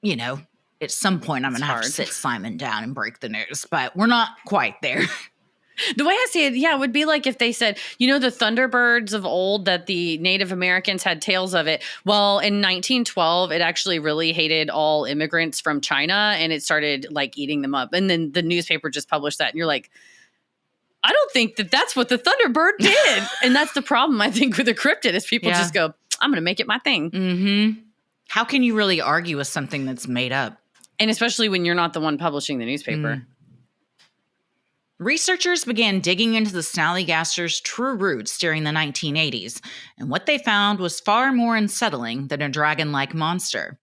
at some point I'm going to have to sit Simon down and break the news, but we're not quite there. The way I see it, it would be like if they said, the Thunderbirds of old, that the Native Americans had tales of it. Well, in 1912, it actually really hated all immigrants from China and it started like eating them up. And then the newspaper just published that. And you're like, I don't think that's what the Thunderbird did. And that's the problem, I think, with the cryptid is people just go, I'm going to make it my thing. Mm-hmm. How can you really argue with something that's made up? And especially when you're not the one publishing the newspaper. Researchers began digging into the Snallygaster's true roots during the 1980s, and what they found was far more unsettling than a dragon-like monster.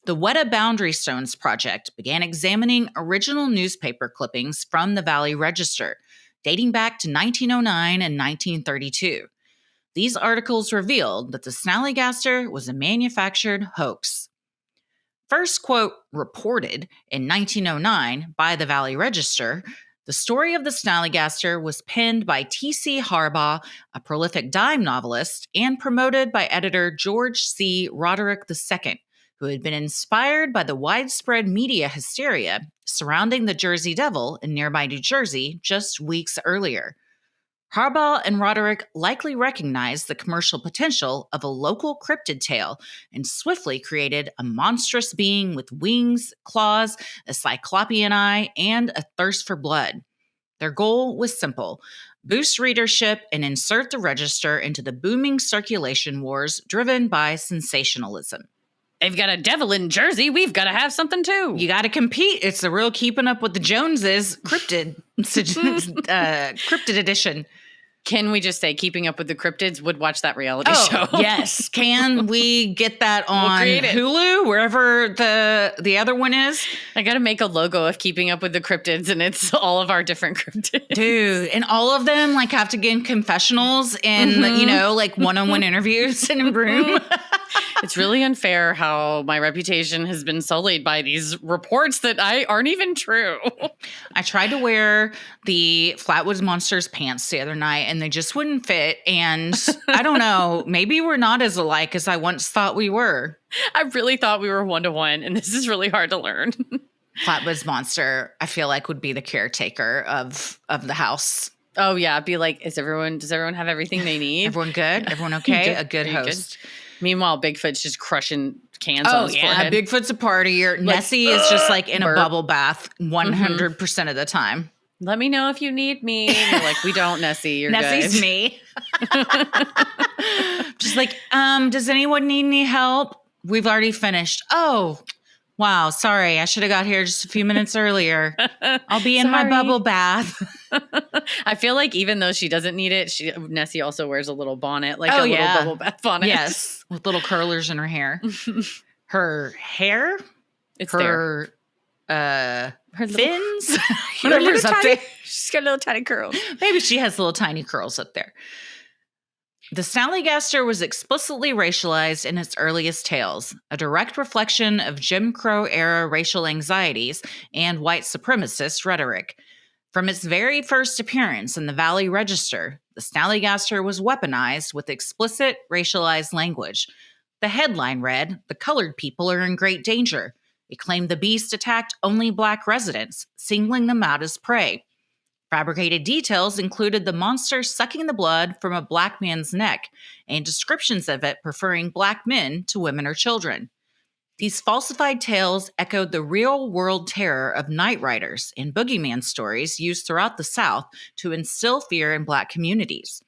The Weta Boundary Stones Project began examining original newspaper clippings from the Valley Register, dating back to 1909 and 1932. These articles revealed that the Snallygaster was a manufactured hoax. First, quote, reported in 1909 by the Valley Register, the story of the Snallygaster was penned by T.C. Harbaugh, a prolific dime novelist, and promoted by editor George C. Roderick II, who had been inspired by the widespread media hysteria surrounding the Jersey Devil in nearby New Jersey just weeks earlier. Harbaugh and Roderick likely recognized the commercial potential of a local cryptid tale and swiftly created a monstrous being with wings, claws, a cyclopean eye, and a thirst for blood. Their goal was simple: boost readership, and insert the register into the booming circulation wars driven by sensationalism. They've got a devil in Jersey. We've got to have something too. You got to compete. It's the real keeping up with the Joneses cryptid edition. Can we just say Keeping Up with the Cryptids would watch that reality show? Yes. Can we get that on Hulu, wherever the other one is? I got to make a logo of Keeping Up with the Cryptids, and it's all of our different cryptids. Dude, and all of them like have to give confessionals and, like one-on-one interviews in a room. It's really unfair how my reputation has been sullied by these reports that aren't even true. I tried to wear the Flatwoods Monsters pants the other night, and they just wouldn't fit. And I don't know, maybe we're not as alike as I once thought we were. I really thought we were 1-to-1, and this is really hard to learn. Flatwoods Monster, I feel like, would be the caretaker of the house. Oh yeah, be like, does everyone have everything they need? Everyone good? Everyone okay? A good host. Good? Meanwhile, Bigfoot's just crushing cans on his forehead. Bigfoot's a partier. Nessie is just like in a bubble bath 100% of the time. Let me know if you need me. And you're like, we don't, Nessie. You're Nessie's good. Me. Just like, does anyone need any help? We've already finished. Oh, wow. Sorry. I should have got here just a few minutes earlier. I'll be in my bubble bath. I feel like even though she doesn't need it, Nessie also wears a little bonnet, like little bubble bath bonnet. Yes. With little curlers in her hair. Her hair? It's her fins? Whatever's up there. She's got little tiny curls. Maybe she has little tiny curls up there. The Snallygaster was explicitly racialized in its earliest tales, a direct reflection of Jim Crow-era racial anxieties and white supremacist rhetoric. From its very first appearance in the Valley Register, the Snallygaster was weaponized with explicit racialized language. The headline read, "The colored people are in great danger." It claimed the beast attacked only Black residents, singling them out as prey. Fabricated details included the monster sucking the blood from a Black man's neck and descriptions of it preferring Black men to women or children. These falsified tales echoed the real-world terror of night riders and boogeyman stories used throughout the South to instill fear in Black communities.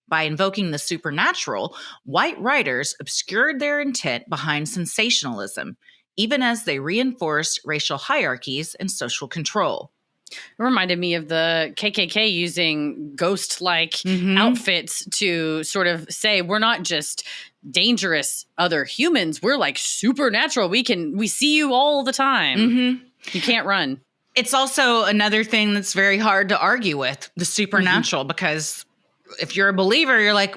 By invoking the supernatural, white writers obscured their intent behind sensationalism, even as they reinforced racial hierarchies and social control. It reminded me of the KKK using ghost-like outfits to sort of say, we're not just dangerous other humans. We're like supernatural. We see you all the time. You can't run. It's also another thing that's very hard to argue with, the supernatural, because if you're a believer, you're like,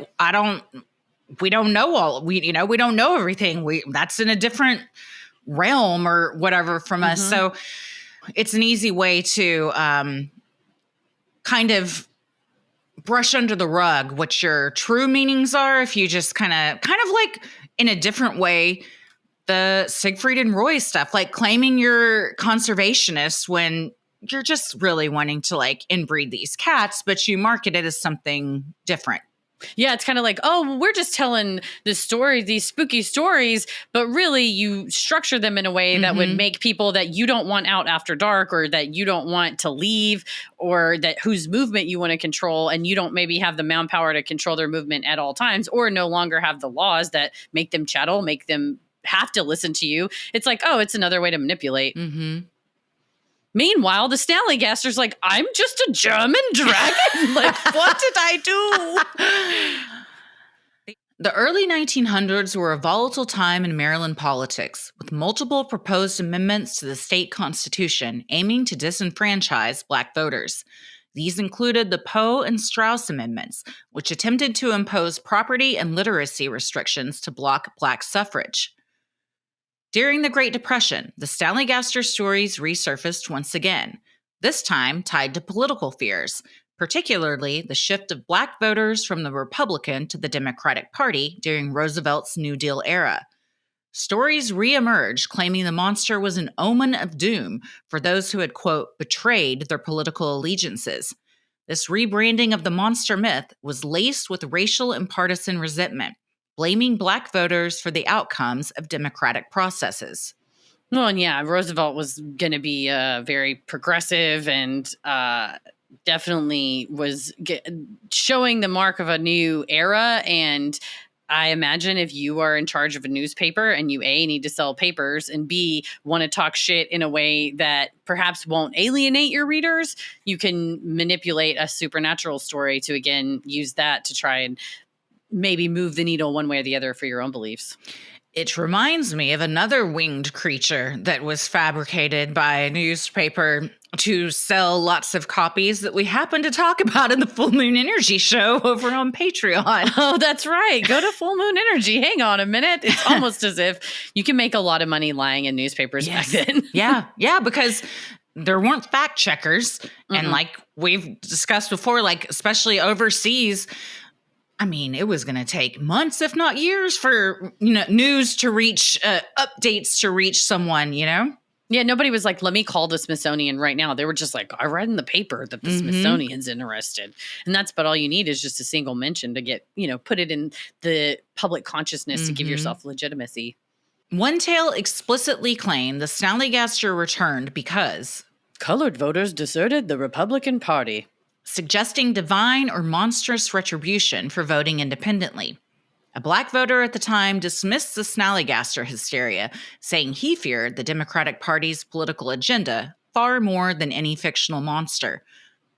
we don't know we don't know everything. That's in a different realm or whatever from us. So it's an easy way to kind of brush under the rug what your true meanings are if you just kind of like in a different way, the Siegfried and Roy stuff, like claiming you're conservationist when you're just really wanting to like inbreed these cats, but you market it as something different. Yeah, it's kind of like, oh, we're just telling the story, these spooky stories, but really you structure them in a way that would make people that you don't want out after dark or that you don't want to leave or that whose movement you want to control and you don't maybe have the manpower to control their movement at all times or no longer have the laws that make them chattel, make them have to listen to you. It's like, oh, it's another way to manipulate. Meanwhile, the Snallygaster's like, I'm just a German dragon. Like, what did I do? The early 1900s were a volatile time in Maryland politics, with multiple proposed amendments to the state constitution aiming to disenfranchise Black voters. These included the Poe and Strauss amendments, which attempted to impose property and literacy restrictions to block Black suffrage. During the Great Depression, the Snallygaster stories resurfaced once again, this time tied to political fears, particularly the shift of Black voters from the Republican to the Democratic Party during Roosevelt's New Deal era. Stories reemerged claiming the monster was an omen of doom for those who had, quote, betrayed their political allegiances. This rebranding of the monster myth was laced with racial and partisan resentment, blaming Black voters for the outcomes of democratic processes. Well, and yeah, Roosevelt was going to be very progressive and definitely was showing the mark of a new era. And I imagine if you are in charge of a newspaper and you A, need to sell papers, and B, want to talk shit in a way that perhaps won't alienate your readers, you can manipulate a supernatural story to, again, use that to try and maybe move the needle one way or the other for your own beliefs. It reminds me of another winged creature that was fabricated by a newspaper to sell lots of copies that we happen to talk about in the Full Moon Energy show over on Patreon. Oh, that's right. Go to Full Moon Energy. Hang on a minute. It's almost as if you can make a lot of money lying in newspapers back then. Yeah, because there weren't fact checkers. And like we've discussed before, like especially overseas, I mean, it was going to take months, if not years, for news to reach, updates to reach someone, Yeah, nobody was like, let me call the Smithsonian right now. They were just like, I read in the paper that the Smithsonian's interested. And that's about all you need is just a single mention to get, put it in the public consciousness to give yourself legitimacy. One tale explicitly claimed the Snallygaster returned because colored voters deserted the Republican Party, suggesting divine or monstrous retribution for voting independently. A black voter at the time dismissed the Snallygaster hysteria, saying he feared the Democratic Party's political agenda far more than any fictional monster,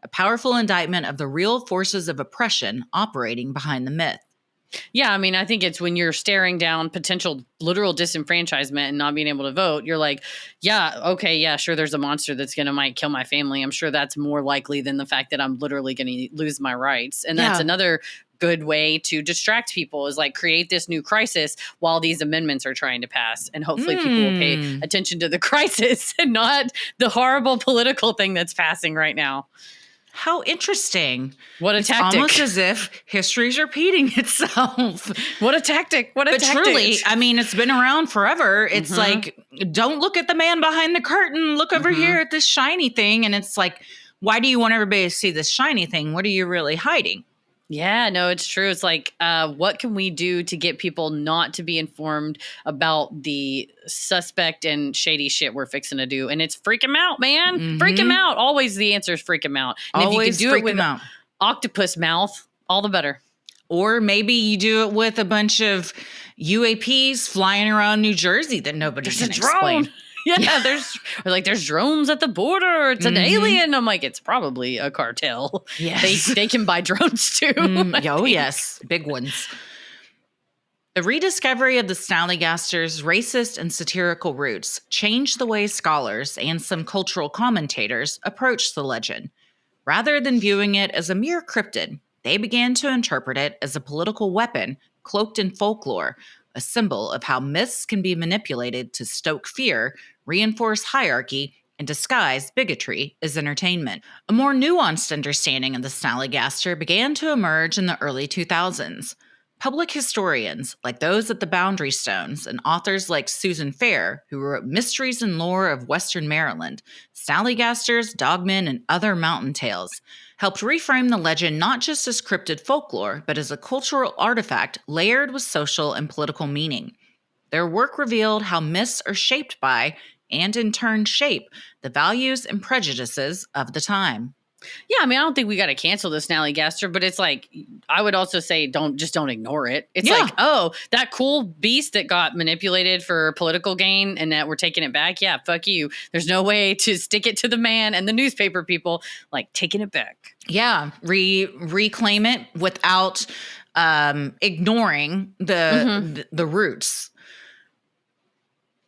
a powerful indictment of the real forces of oppression operating behind the myth. Yeah, I mean, I think it's when you're staring down potential literal disenfranchisement and not being able to vote, you're like, yeah, okay, yeah, sure, there's a monster that's going to might kill my family. I'm sure that's more likely than the fact that I'm literally going to lose my rights. And that's another good way to distract people, is like create this new crisis while these amendments are trying to pass. And hopefully people will pay attention to the crisis and not the horrible political thing that's passing right now. How interesting. What a tactic. It's almost as if history's repeating itself. What a tactic. What a tactic. But truly, I mean, it's been around forever. It's like, don't look at the man behind the curtain. Look over here at this shiny thing. And it's like, why do you want everybody to see this shiny thing? What are you really hiding? Yeah, no, it's true. It's like, what can we do to get people not to be informed about the suspect and shady shit we're fixing to do? And it's freak them out, man. Freak them out. Always the answer is freak them out. And always if you can do it with octopus mouth, all the better. Or maybe you do it with a bunch of UAPs flying around New Jersey that nobody can explain. Yeah, there's drones at the border. It's an alien. I'm like, it's probably a cartel. Yes. They can buy drones too. Yes, big ones. The rediscovery of the Snallygaster's racist and satirical roots changed the way scholars and some cultural commentators approached the legend. Rather than viewing it as a mere cryptid, they began to interpret it as a political weapon cloaked in folklore, a symbol of how myths can be manipulated to stoke fear, reinforce hierarchy, and disguise bigotry as entertainment. A more nuanced understanding of the Snallygaster began to emerge in the early 2000s. Public historians, like those at the Boundary Stones, and authors like Susan Fair, who wrote Mysteries and Lore of Western Maryland, Snallygasters, Dogmen, and Other Mountain Tales, helped reframe the legend not just as cryptid folklore, but as a cultural artifact layered with social and political meaning. Their work revealed how myths are shaped by, and in turn shape, the values and prejudices of the time. Yeah, I mean, I don't think we got to cancel the Snallygaster, but it's like, I would also say don't ignore it. It's like, oh, that cool beast that got manipulated for political gain and that we're taking it back. Yeah, fuck you. There's no way to stick it to the man and the newspaper people, like taking it back. Yeah, reclaim it without ignoring the roots.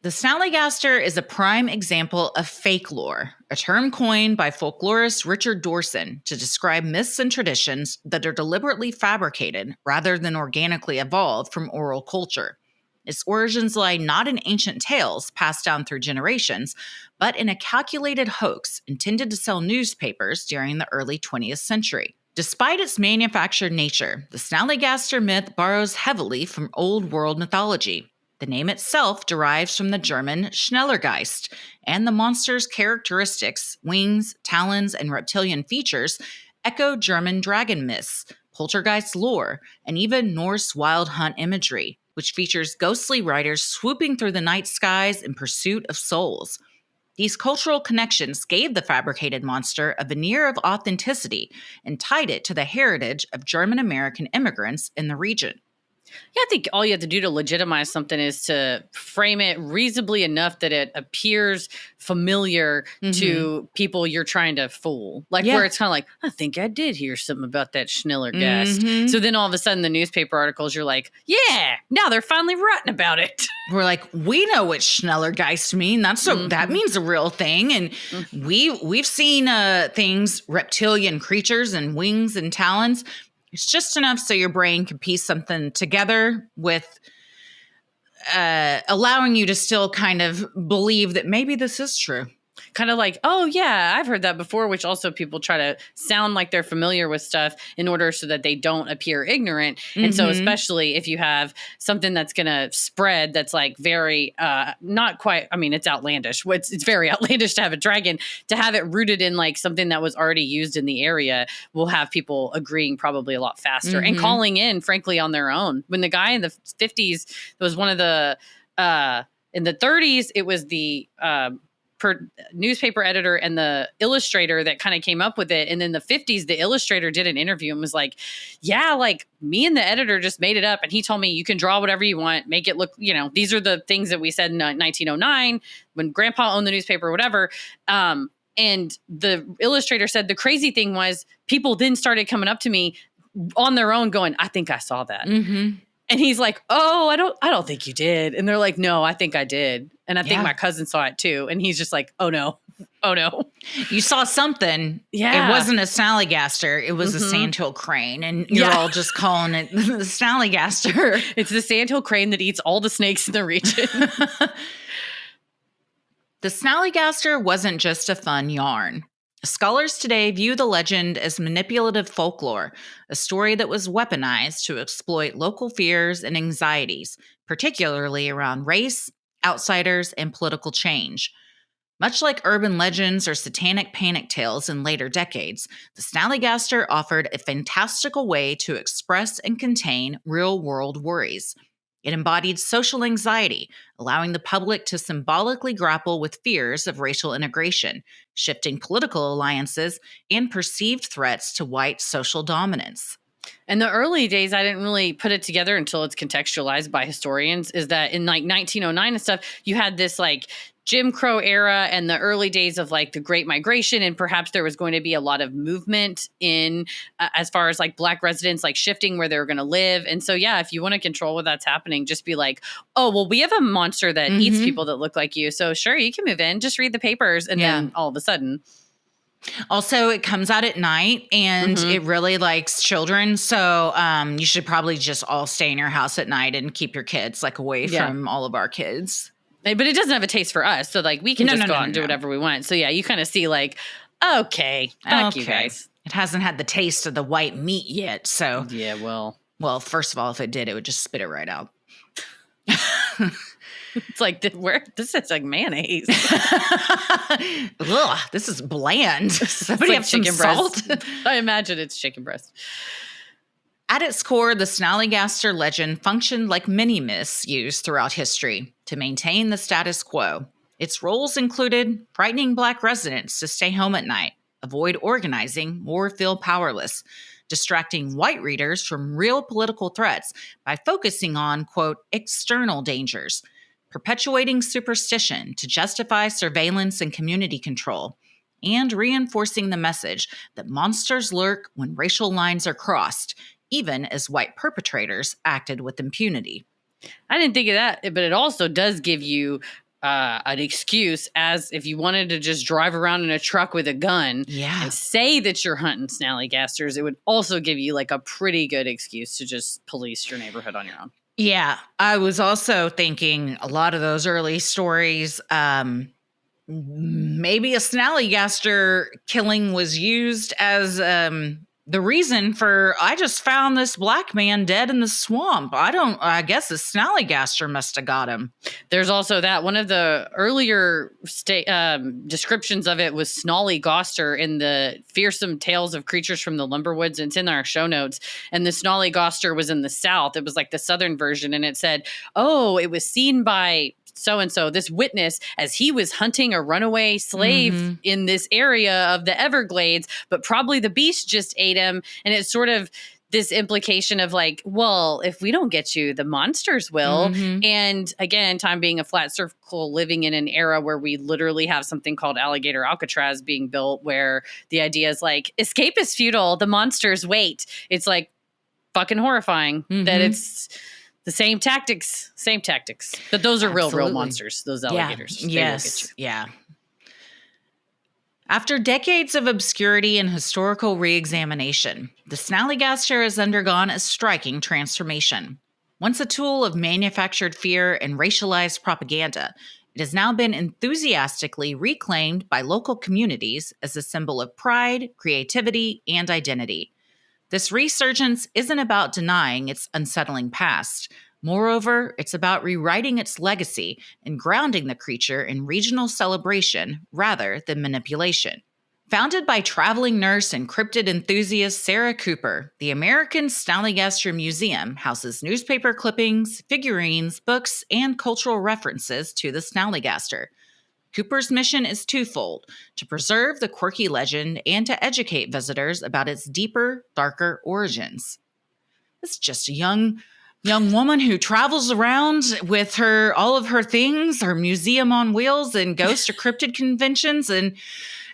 The Snallygaster is a prime example of fake lore, a term coined by folklorist Richard Dorson to describe myths and traditions that are deliberately fabricated rather than organically evolved from oral culture. Its origins lie not in ancient tales passed down through generations, but in a calculated hoax intended to sell newspapers during the early 20th century. Despite its manufactured nature, the Snallygaster myth borrows heavily from Old World mythology. The name itself derives from the German Schnellergeist, and the monster's characteristics, wings, talons, and reptilian features echo German dragon myths, poltergeist lore, and even Norse wild hunt imagery, which features ghostly riders swooping through the night skies in pursuit of souls. These cultural connections gave the fabricated monster a veneer of authenticity and tied it to the heritage of German-American immigrants in the region. Yeah, I think all you have to do to legitimize something is to frame it reasonably enough that it appears familiar to people you're trying to fool. Like where it's kind of like, I think I did hear something about that Snallygaster. So then all of a sudden the newspaper articles, you're like, yeah, now they're finally writing about it. We're like, we know what Snallygeist mean. That's that means a real thing. And we've seen things, reptilian creatures and wings and talons. It's just enough so your brain can piece something together with allowing you to still kind of believe that maybe this is true. Kind of like, oh, yeah, I've heard that before, which also people try to sound like they're familiar with stuff in order so that they don't appear ignorant. And so especially if you have something that's going to spread that's like very not quite, I mean, it's outlandish. It's very outlandish to have a dragon. To have it rooted in like something that was already used in the area will have people agreeing probably a lot faster and calling in, frankly, on their own. When the guy in the 50s was one of the, in the 30s, it was the newspaper editor and the illustrator that kind of came up with it. And then the 50s, the illustrator did an interview and was like, yeah, like me and the editor just made it up. And he told me you can draw whatever you want, make it look, you know, these are the things that we said in 1909 when grandpa owned the newspaper or whatever. And the illustrator said the crazy thing was people then started coming up to me on their own going, I think I saw that. And he's like, oh, I don't think you did. And they're like, no, I think I did. And I think my cousin saw it too. And he's just like, oh no. You saw something. Yeah. It wasn't a Snallygaster. It was a sandhill crane. And you're all just calling it the Snallygaster. It's the sandhill crane that eats all the snakes in the region. The Snallygaster wasn't just a fun yarn. Scholars today view the legend as manipulative folklore, a story that was weaponized to exploit local fears and anxieties, particularly around race, outsiders, and political change. Much like urban legends or satanic panic tales in later decades, the Snallygaster offered a fantastical way to express and contain real-world worries. It embodied social anxiety, allowing the public to symbolically grapple with fears of racial integration, shifting political alliances, and perceived threats to white social dominance. In the early days, I didn't really put it together until it's contextualized by historians, is that in like 1909 and stuff, you had this like Jim Crow era and the early days of like the Great Migration. And perhaps there was going to be a lot of movement in as far as like Black residents, like shifting where they were going to live. And so, yeah, if you want to control what that's happening, just be like, oh, well, we have a monster that eats people that look like you. So sure, you can move in, just read the papers. And then all of a sudden. Also, it comes out at night and it really likes children. So you should probably just all stay in your house at night and keep your kids like away from all of our kids. But it doesn't have a taste for us. So like we can just go out and do whatever we want. So yeah, you kind of see like, okay, fuck you guys. It hasn't had the taste of the white meat yet. So yeah, well, first of all, if it did, it would just spit it right out. It's like, this is like mayonnaise. Ugh, this is bland. Somebody like have some chicken salt? breast. I imagine it's chicken breast. At its core, the Snallygaster legend functioned like many myths used throughout history to maintain the status quo. Its roles included frightening Black residents to stay home at night, avoid organizing, or feel powerless, distracting white readers from real political threats by focusing on, quote, external dangers, perpetuating superstition to justify surveillance and community control, and reinforcing the message that monsters lurk when racial lines are crossed, even as white perpetrators acted with impunity. I didn't think of that, but it also does give you an excuse as if you wanted to just drive around in a truck with a gun and say that you're hunting Snallygasters, it would also give you like a pretty good excuse to just police your neighborhood on your own. Yeah, I was also thinking a lot of those early stories, maybe a Snallygaster killing was used as the reason for, I just found this Black man dead in the swamp. I guess the Snallygaster must have got him. There's also that. One of the earlier descriptions of it was Snallygaster in the Fearsome Tales of Creatures from the Lumberwoods. And it's in our show notes. And the Snallygaster was in the South. It was like the Southern version. And it said, oh, it was seen by so-and-so, this witness, as he was hunting a runaway slave in this area of the Everglades, but probably the beast just ate him. And it's sort of this implication of like, well, if we don't get you, the monsters will. And again, time being a flat circle, living in an era where we literally have something called Alligator Alcatraz being built, where the idea is like, escape is futile, the monsters wait. It's like fucking horrifying that it's the same tactics. But those are real monsters, those alligators. Yeah. Yes. Yeah. After decades of obscurity and historical re-examination, the Snallygaster has undergone a striking transformation. Once a tool of manufactured fear and racialized propaganda, it has now been enthusiastically reclaimed by local communities as a symbol of pride, creativity, and identity. This resurgence isn't about denying its unsettling past. Moreover, it's about rewriting its legacy and grounding the creature in regional celebration rather than manipulation. Founded by traveling nurse and cryptid enthusiast Sarah Cooper, the American Snallygaster Museum houses newspaper clippings, figurines, books, and cultural references to the Snallygaster. Cooper's mission is twofold: to preserve the quirky legend and to educate visitors about its deeper, darker origins. It's just a young woman who travels around with all of her things, her museum on wheels, and goes to cryptid conventions and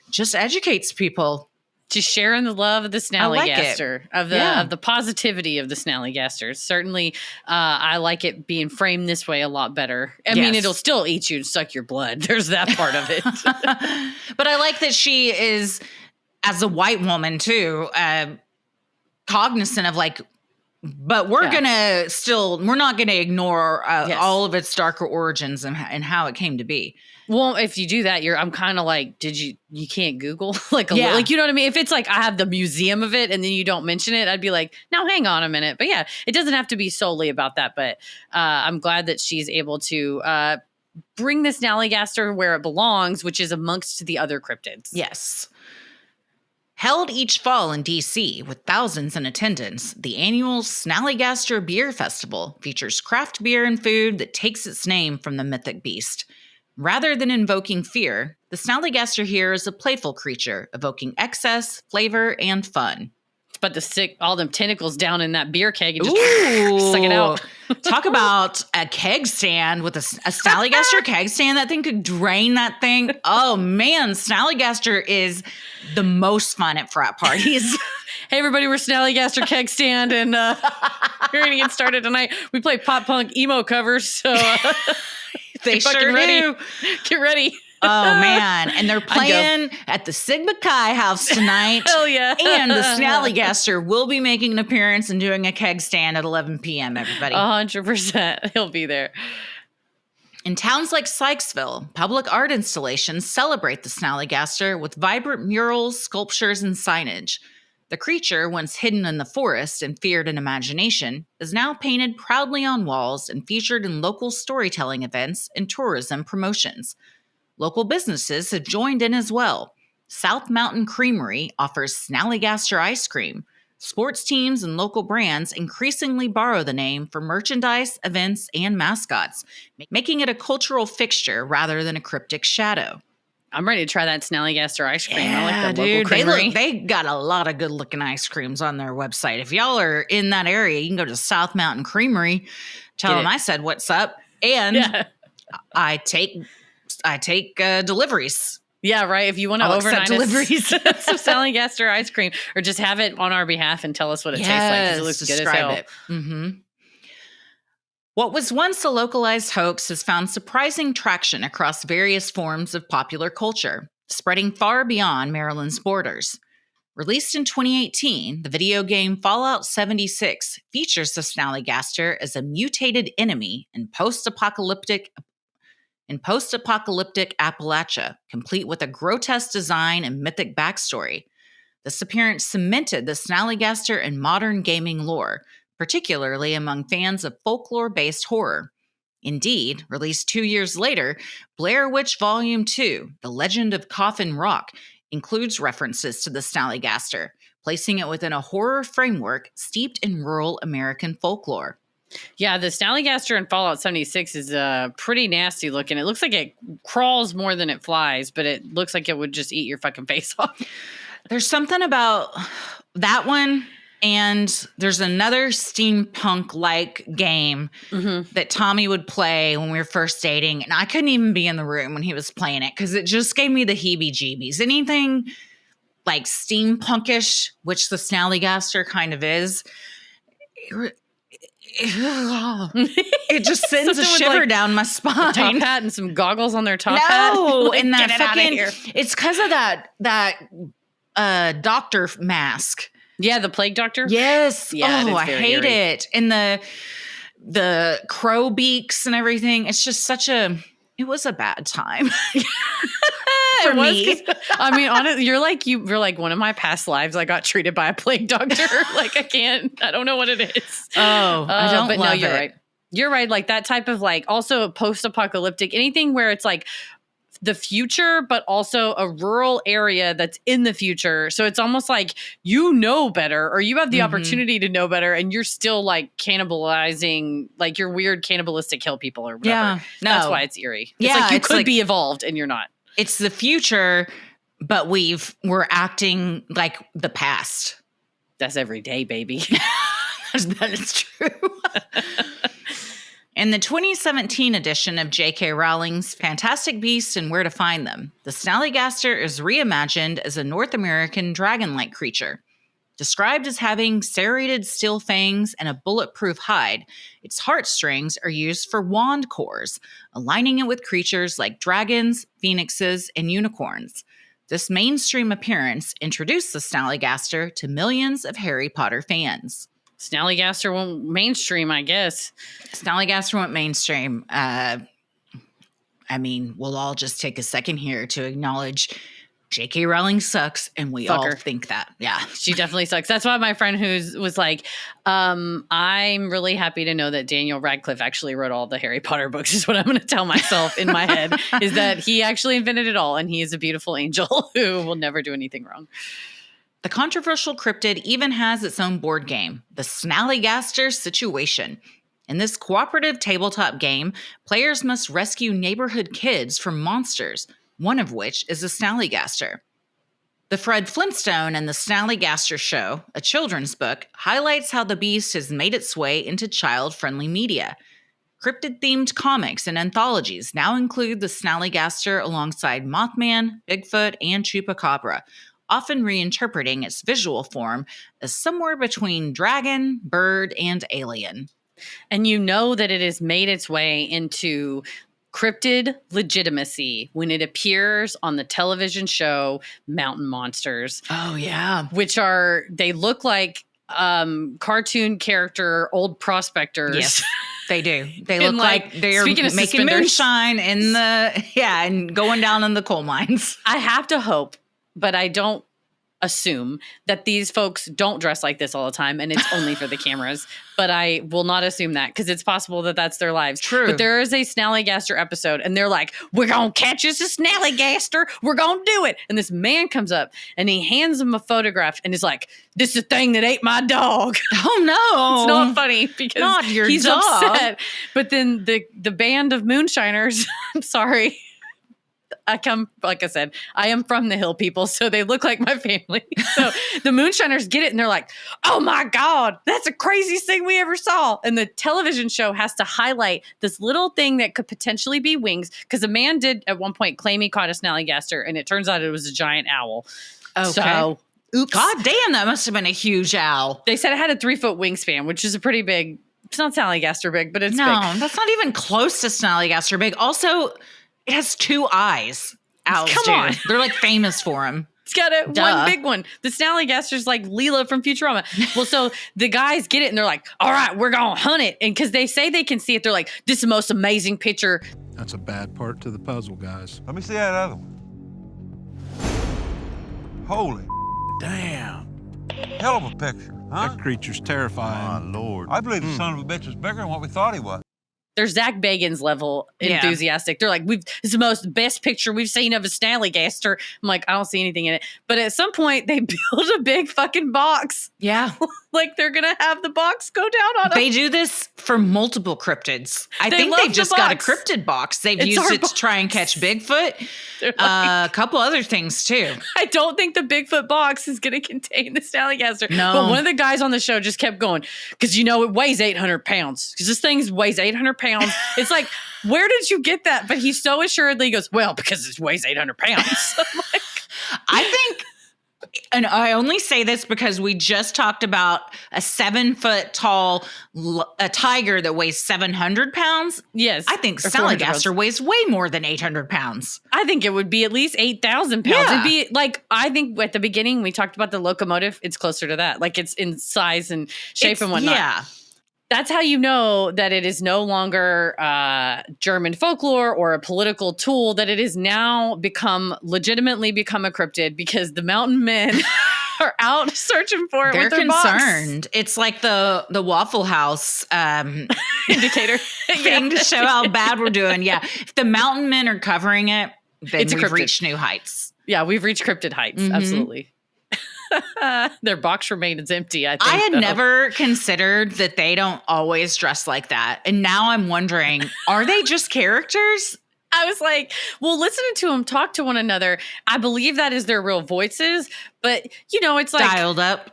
just educates people. Just sharing the love of the Snallygaster, of the positivity of the Snallygasters. Certainly, I like it being framed this way a lot better. I mean, it'll still eat you and suck your blood. There's that part of it. But I like that she is, as a white woman too, cognizant of like, but we're not gonna ignore all of its darker origins and how it came to be. Well, if you do that, I'm kind of like, you can't Google like you know what I mean? If it's like I have the museum of it and then you don't mention it, I'd be like, now hang on a minute. But yeah, it doesn't have to be solely about that. But I'm glad that she's able to bring this Snallygaster where it belongs, which is amongst the other cryptids. Yes. Held each fall in D.C. with thousands in attendance, the annual Snallygaster Beer Festival features craft beer and food that takes its name from the mythic beast. Rather than invoking fear, the Snallygaster here is a playful creature, evoking excess, flavor, and fun. But to stick all them tentacles down in that beer keg and just suck it out. Talk about a keg stand with a Snallygaster keg stand. That thing could drain that thing. Oh, man. Snallygaster is the most fun at frat parties. Hey, everybody, we're Snallygaster keg stand, and we're going to get started tonight. We play pop punk emo covers, so they sure do. Get ready. Oh, man. And they're playing at the Sigma Chi house tonight. Hell yeah. And the Snallygaster will be making an appearance and doing a keg stand at 11 p.m., everybody. 100%. He'll be there. In towns like Sykesville, public art installations celebrate the Snallygaster with vibrant murals, sculptures, and signage. The creature, once hidden in the forest and feared in imagination, is now painted proudly on walls and featured in local storytelling events and tourism promotions. Local businesses have joined in as well. South Mountain Creamery offers Snallygaster ice cream. Sports teams and local brands increasingly borrow the name for merchandise, events, and mascots, making it a cultural fixture rather than a cryptic shadow. I'm ready to try that Snallygaster ice cream. Yeah, I like that dude. local creamery. They got a lot of good-looking ice creams on their website. If y'all are in that area, you can go to South Mountain Creamery, tell them I said what's up, and I take deliveries. Yeah, right. If you want to overnight deliveries, some Snallygaster ice cream, or just have it on our behalf and tell us what it tastes like, because it looks good as hell. It. Mm-hmm. What was once a localized hoax has found surprising traction across various forms of popular culture, spreading far beyond Maryland's borders. Released in 2018, the video game Fallout 76 features the Snallygaster as a mutated enemy in post-apocalyptic Appalachia, complete with a grotesque design and mythic backstory. This appearance cemented the Snallygaster in modern gaming lore, particularly among fans of folklore-based horror. Indeed, released 2 years later, Blair Witch Volume 2, The Legend of Coffin Rock, includes references to the Snallygaster, placing it within a horror framework steeped in rural American folklore. Yeah, the Snallygaster in Fallout 76 is pretty nasty looking. It looks like it crawls more than it flies, but it looks like it would just eat your fucking face off. There's something about that one, and there's another steampunk-like game that Tommy would play when we were first dating, and I couldn't even be in the room when he was playing it because it just gave me the heebie-jeebies. Anything like steampunkish, which the Snallygaster kind of is, it just sends a shiver down my spine. A top hat and some goggles on their top hat. No, and that get it out of fucking, here. it's because of that doctor mask. Yeah, the plague doctor. Yes. Yeah, I hate eerie. it. And the crow beaks and everything. It's just it was a bad time. For me. I mean, honestly, you're like one of my past lives. I got treated by a plague doctor. Like I don't know what it is. Oh, I don't but love no, you're it. right. You're right. Like that type of like also post-apocalyptic, anything where it's like the future, but also a rural area that's in the future. So it's almost like you know better, or you have the opportunity to know better, and you're still like cannibalizing, like your weird cannibalistic kill people or whatever. Yeah, no. That's why it's eerie. It's Yeah, like you it's could like- be evolved and you're not. It's the future, but we're acting like the past. That's every day, baby. That is true. In the 2017 edition of J.K. Rowling's Fantastic Beasts and Where to Find Them, the Snallygaster is reimagined as a North American dragon-like creature. Described as having serrated steel fangs and a bulletproof hide, its heartstrings are used for wand cores, aligning it with creatures like dragons, phoenixes, and unicorns. This mainstream appearance introduced the Snallygaster to millions of Harry Potter fans. Snallygaster went mainstream, I guess. Snallygaster went mainstream. I mean, we'll all just take a second here to acknowledge J.K. Rowling sucks, and we Fuck all her. think that. Yeah. She definitely sucks. That's why my friend was like, I'm really happy to know that Daniel Radcliffe actually wrote all the Harry Potter books, is what I'm going to tell myself in my head, is that he actually invented it all, and he is a beautiful angel who will never do anything wrong. The controversial cryptid even has its own board game, the Snallygaster Situation. In this cooperative tabletop game, players must rescue neighborhood kids from monsters, one of which is a Snallygaster. The Fred Flintstone and the Snallygaster Show, a children's book, highlights how the beast has made its way into child-friendly media. Cryptid-themed comics and anthologies now include the Snallygaster alongside Mothman, Bigfoot, and Chupacabra, often reinterpreting its visual form as somewhere between dragon, bird, and alien. And you know that it has made its way into cryptid legitimacy when it appears on the television show Mountain Monsters. Oh, yeah. Which they look like cartoon character old prospectors. Yes, they do. They And look like they're speaking of making suspenders. moonshine and going down in the coal mines. I have to hope, but I don't assume that these folks don't dress like this all the time and it's only for the cameras. But I will not assume that because it's possible that that's their lives. True. But there is a Snallygaster episode and they're like, we're going to catch us a Snallygaster. We're going to do it. And this man comes up and he hands him a photograph and is like, this is the thing that ate my dog. Oh, no. It's not funny because Not your he's dog. upset. But then the band of moonshiners, I'm sorry. Like I said, I am from the hill people, so they look like my family. So the moonshiners get it and they're like, oh my God, that's the craziest thing we ever saw. And the television show has to highlight this little thing that could potentially be wings because a man did at one point claim he caught a Snallygaster and it turns out it was a giant owl. Okay. So, oops. God damn, that must have been a huge owl. They said it had a 3-foot wingspan, which is a pretty big, it's not Snallygaster big, but it's No, big. that's not even close to Snallygaster big. Also, it has 2 eyes. Owls Come do. on. They're like famous for them. It's got Duh. one big one. The Snallygaster's like Leela from Futurama. Well, so the guys get it and they're like, all right, we're going to hunt it. And because they say they can see it, they're like, this is the most amazing picture. That's a bad part to the puzzle, guys. Let me see that other one. Holy Damn. hell of a picture, huh? That creature's terrifying. My lord. I believe the son of a bitch was bigger than what we thought he was. They're Zach Bagans level Yeah. enthusiastic. They're like, it's the best picture we've seen of a Snallygaster. I'm like, I don't see anything in it. But at some point, they build a big fucking box. Yeah. Like they're gonna have the box go down on them. They do this for multiple cryptids. I They think love they've the just got a box. cryptid box. They've It's used our it to try and catch Bigfoot. They're like, A couple other things too. I don't think the Bigfoot box is gonna contain the Snallygaster. No. But one of the guys on the show just kept going, because it weighs 800 pounds. Because this thing weighs 800 pounds. It's like, where did you get that? But he so assuredly goes, well, because it weighs 800 pounds. I'm like, I think, and I only say this because we just talked about a 7 foot tall a tiger that weighs 700 pounds. yes. I think Or 400 Snallygaster pounds. weighs way more than 800 pounds. I think it would be at least 8,000 pounds. Yeah. It'd be like, I think at the beginning we talked about the locomotive. It's closer to that. Like it's in size and shape and whatnot. Yeah. That's how you know that it is no longer German folklore or a political tool, that it has now legitimately become a cryptid, because the mountain men are out searching for it They're with their box. concerned. It's like the Waffle House Indicator. thing to show how bad we're doing. Yeah. If the mountain men are covering it, then It's a we've cryptid. reached new heights. Yeah, we've reached cryptid heights. Mhm. Absolutely. Their box remains empty, I think. I had though. never considered that they don't always dress like that. And now I'm wondering, are they just characters? I was like, well, listening to them talk to one another, I believe that is their real voices. But, it's like Dialed up.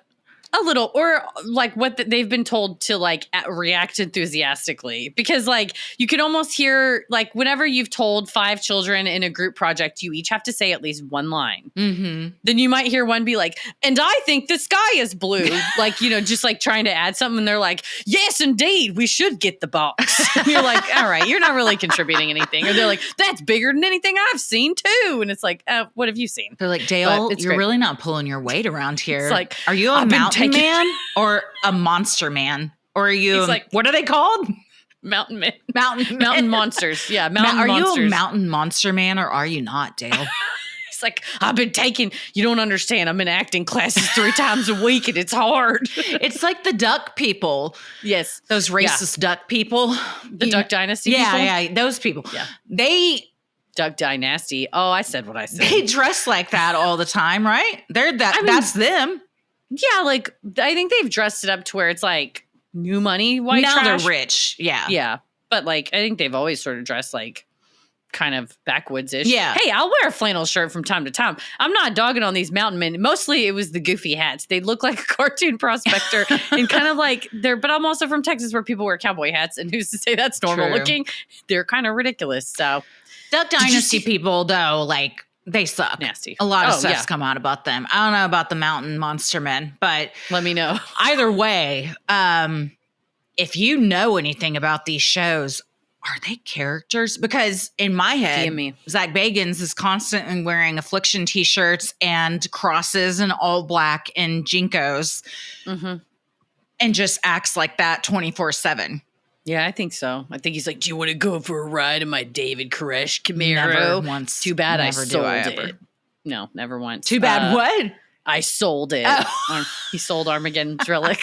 a little, or like what they've been told to like react enthusiastically, because like you can almost hear, like, whenever you've told 5 children in a group project, you each have to say at least one line. Mm-hmm. Then you might hear one be like, and I think the sky is blue. Like, just like trying to add something. And they're like, yes, indeed, we should get the box. And you're like, all right, you're not really contributing anything. Or they're like, that's bigger than anything I've seen too. And it's like, what have you seen? They're like, Dale, But it's you're great. really not pulling your weight around here. It's like, are you a I've been mountain taking- man or a monster man? Or are you, He's like- what are they called? Mountain men. Mountain Mountain monsters. Yeah, mountain Are monsters. you a mountain monster man or are you not, Dale? It's like, I've been you don't understand. I'm in acting classes 3 times a week and it's hard. It's like the duck people. Yes. Those racist duck people. The Duck Dynasty Yeah, people? yeah, those people. Yeah. They Duck Dynasty. Oh, I said what I said. they dress like that all the time, right? They're that. I mean, that's them. Yeah, like, I think they've dressed it up to where it's like new money white now trash. they're rich. Yeah. Yeah. But like, I think they've always sort of dressed like kind of backwoods-ish. Yeah. Hey, I'll wear a flannel shirt from time to time. I'm not dogging on these mountain men. Mostly it was the goofy hats. They look like a cartoon prospector and kind of like but I'm also from Texas where people wear cowboy hats, and who's to say that's normal True. looking? They're kind of ridiculous. So Duck you Dynasty see- people, though, like they suck. nasty. A lot of Oh, stuff's yeah. come out about them. I don't know about the mountain monster men, but Let me know. either way, if you know anything about these shows, are they characters? Because in my head, DM me. Zach Bagans is constantly wearing affliction t-shirts and crosses and all black and Jinkos Mm-hmm. and just acts like that 24/7. Yeah, I think so. I think he's like, do you want to go for a ride in my David Koresh Never Camaro? once. Too bad I Never do sold I ever. it. No, never once. Too bad what? I sold it. Oh. He sold Armageddon's relic.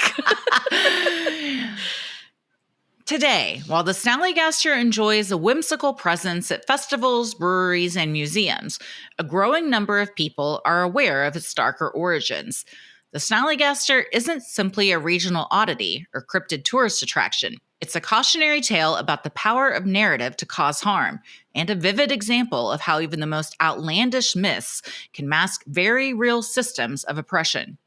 Today, while the Snallygaster enjoys a whimsical presence at festivals, breweries, and museums, a growing number of people are aware of its darker origins. The Snallygaster isn't simply a regional oddity or cryptid tourist attraction. It's a cautionary tale about the power of narrative to cause harm, and a vivid example of how even the most outlandish myths can mask very real systems of oppression.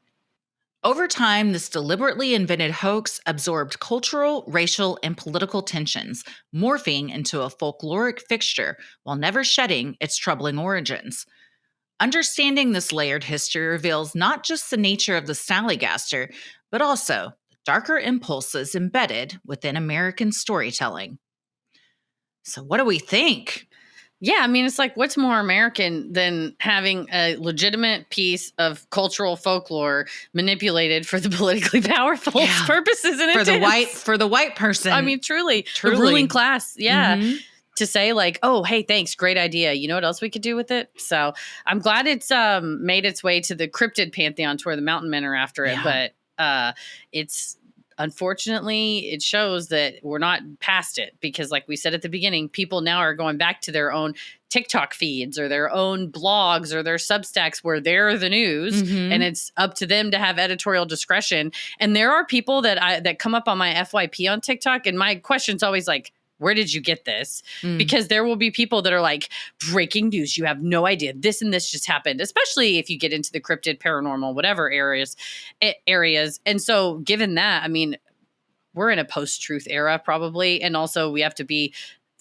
Over time, this deliberately invented hoax absorbed cultural, racial, and political tensions, morphing into a folkloric fixture while never shedding its troubling origins. Understanding this layered history reveals not just the nature of the Snallygaster, but also the darker impulses embedded within American storytelling. So what do we think? Yeah, I mean, it's like, what's more American than having a legitimate piece of cultural folklore manipulated for the politically powerful Yeah. purposes and For the intents? white person. I mean, truly, Truly. the ruling class. Yeah. Mhm. To say like, oh, hey, thanks, great idea. You know what else we could do with it? So I'm glad it's made its way to the cryptid pantheon to where the mountain men are after it. Yeah. But it's unfortunately, it shows that we're not past it because, like we said at the beginning, people now are going back to their own TikTok feeds or their own blogs or their Substacks where they're the news, and it's up to them to have editorial discretion. And there are people that come up on my FYP on TikTok, and my question's always like, where did you get this? Because there will be people that are like, breaking news, you have no idea. This and this just happened, especially if you get into the cryptid, paranormal, whatever areas. And so given that, I mean, we're in a post-truth era probably. And also we have to be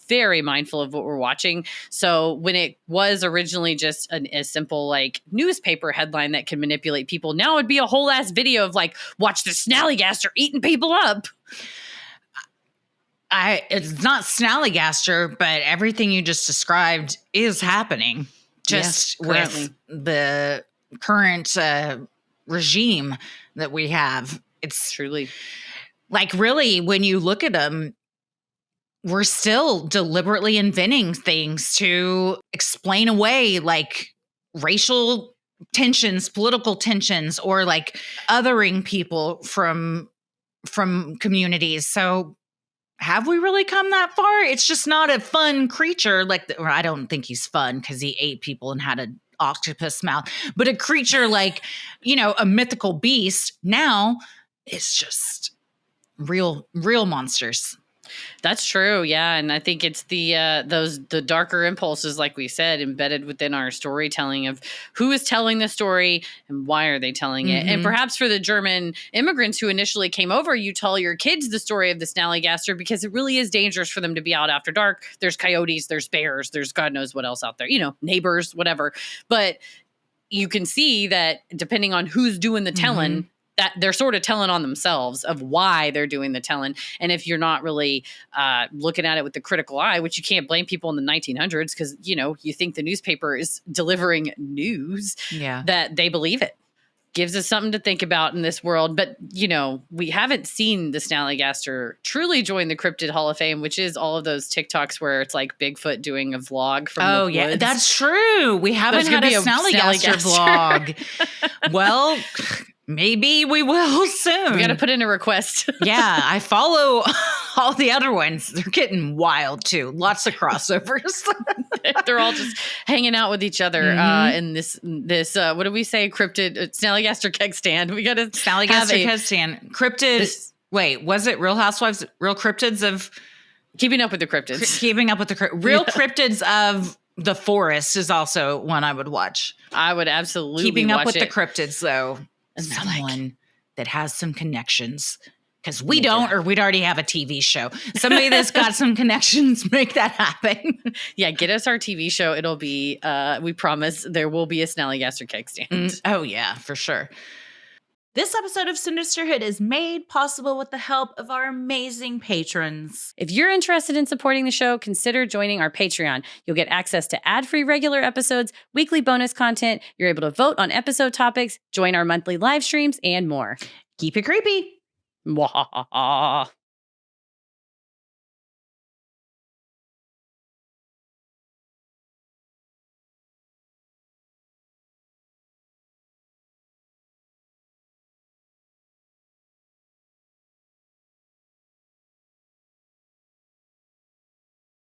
very mindful of what we're watching. So when it was originally just a simple like newspaper headline that can manipulate people, now it'd be a whole ass video of like, watch the Snallygaster eating people up. It's not Snallygaster, but everything you just described is happening just with the current regime that we have. It's truly like, really, when you look at them, we're still deliberately inventing things to explain away like racial tensions, political tensions, or like othering people from communities. So have we really come that far? It's just not a fun creature. Or I don't think he's fun because he ate people and had an octopus mouth. But a creature like, a mythical beast, now it's just real monsters. That's true. Yeah. And I think it's the darker impulses, like we said, embedded within our storytelling of who is telling the story and why are they telling it. And perhaps for the German immigrants who initially came over, you tell your kids the story of the Snallygaster because it really is dangerous for them to be out after dark. There's coyotes, there's bears, there's God knows what else out there, neighbors, whatever. But you can see that depending on who's doing the telling, that they're sort of telling on themselves of why they're doing the telling. And if you're not really looking at it with the critical eye, which you can't blame people in the 1900s because, you think the newspaper is delivering news, that they believe it. Gives us something to think about in this world. But, we haven't seen the Snallygaster truly join the Cryptid Hall of Fame, which is all of those TikToks where it's like Bigfoot doing a vlog from the woods. Yeah, that's true. We haven't had a Snallygaster vlog. Well, maybe we will soon. We got to put in a request. Yeah, I follow all the other ones. They're getting wild too. Lots of crossovers. They're all just hanging out with each other in this what do we say? Cryptid Snallygaster keg stand. We got to Snallygaster keg stand. Cryptid. Wait, was it Real Housewives? Real Cryptids of Keeping Up with the Cryptids. Keeping Up with the Real Cryptids of the Forest is also one I would watch. I would absolutely Keeping Up with it. the Cryptids though. And someone that has some connections. Because we don't, or we'd already have a TV show. Somebody that's got some connections, make that happen. Yeah, get us our TV show. It'll be, we promise, there will be a Snallygaster keg stand. Oh, yeah, for sure. This episode of Sinisterhood is made possible with the help of our amazing patrons. If you're interested in supporting the show, consider joining our Patreon. You'll get access to ad-free regular episodes, weekly bonus content, you're able to vote on episode topics, join our monthly live streams, and more. Keep it creepy. Mwahaha.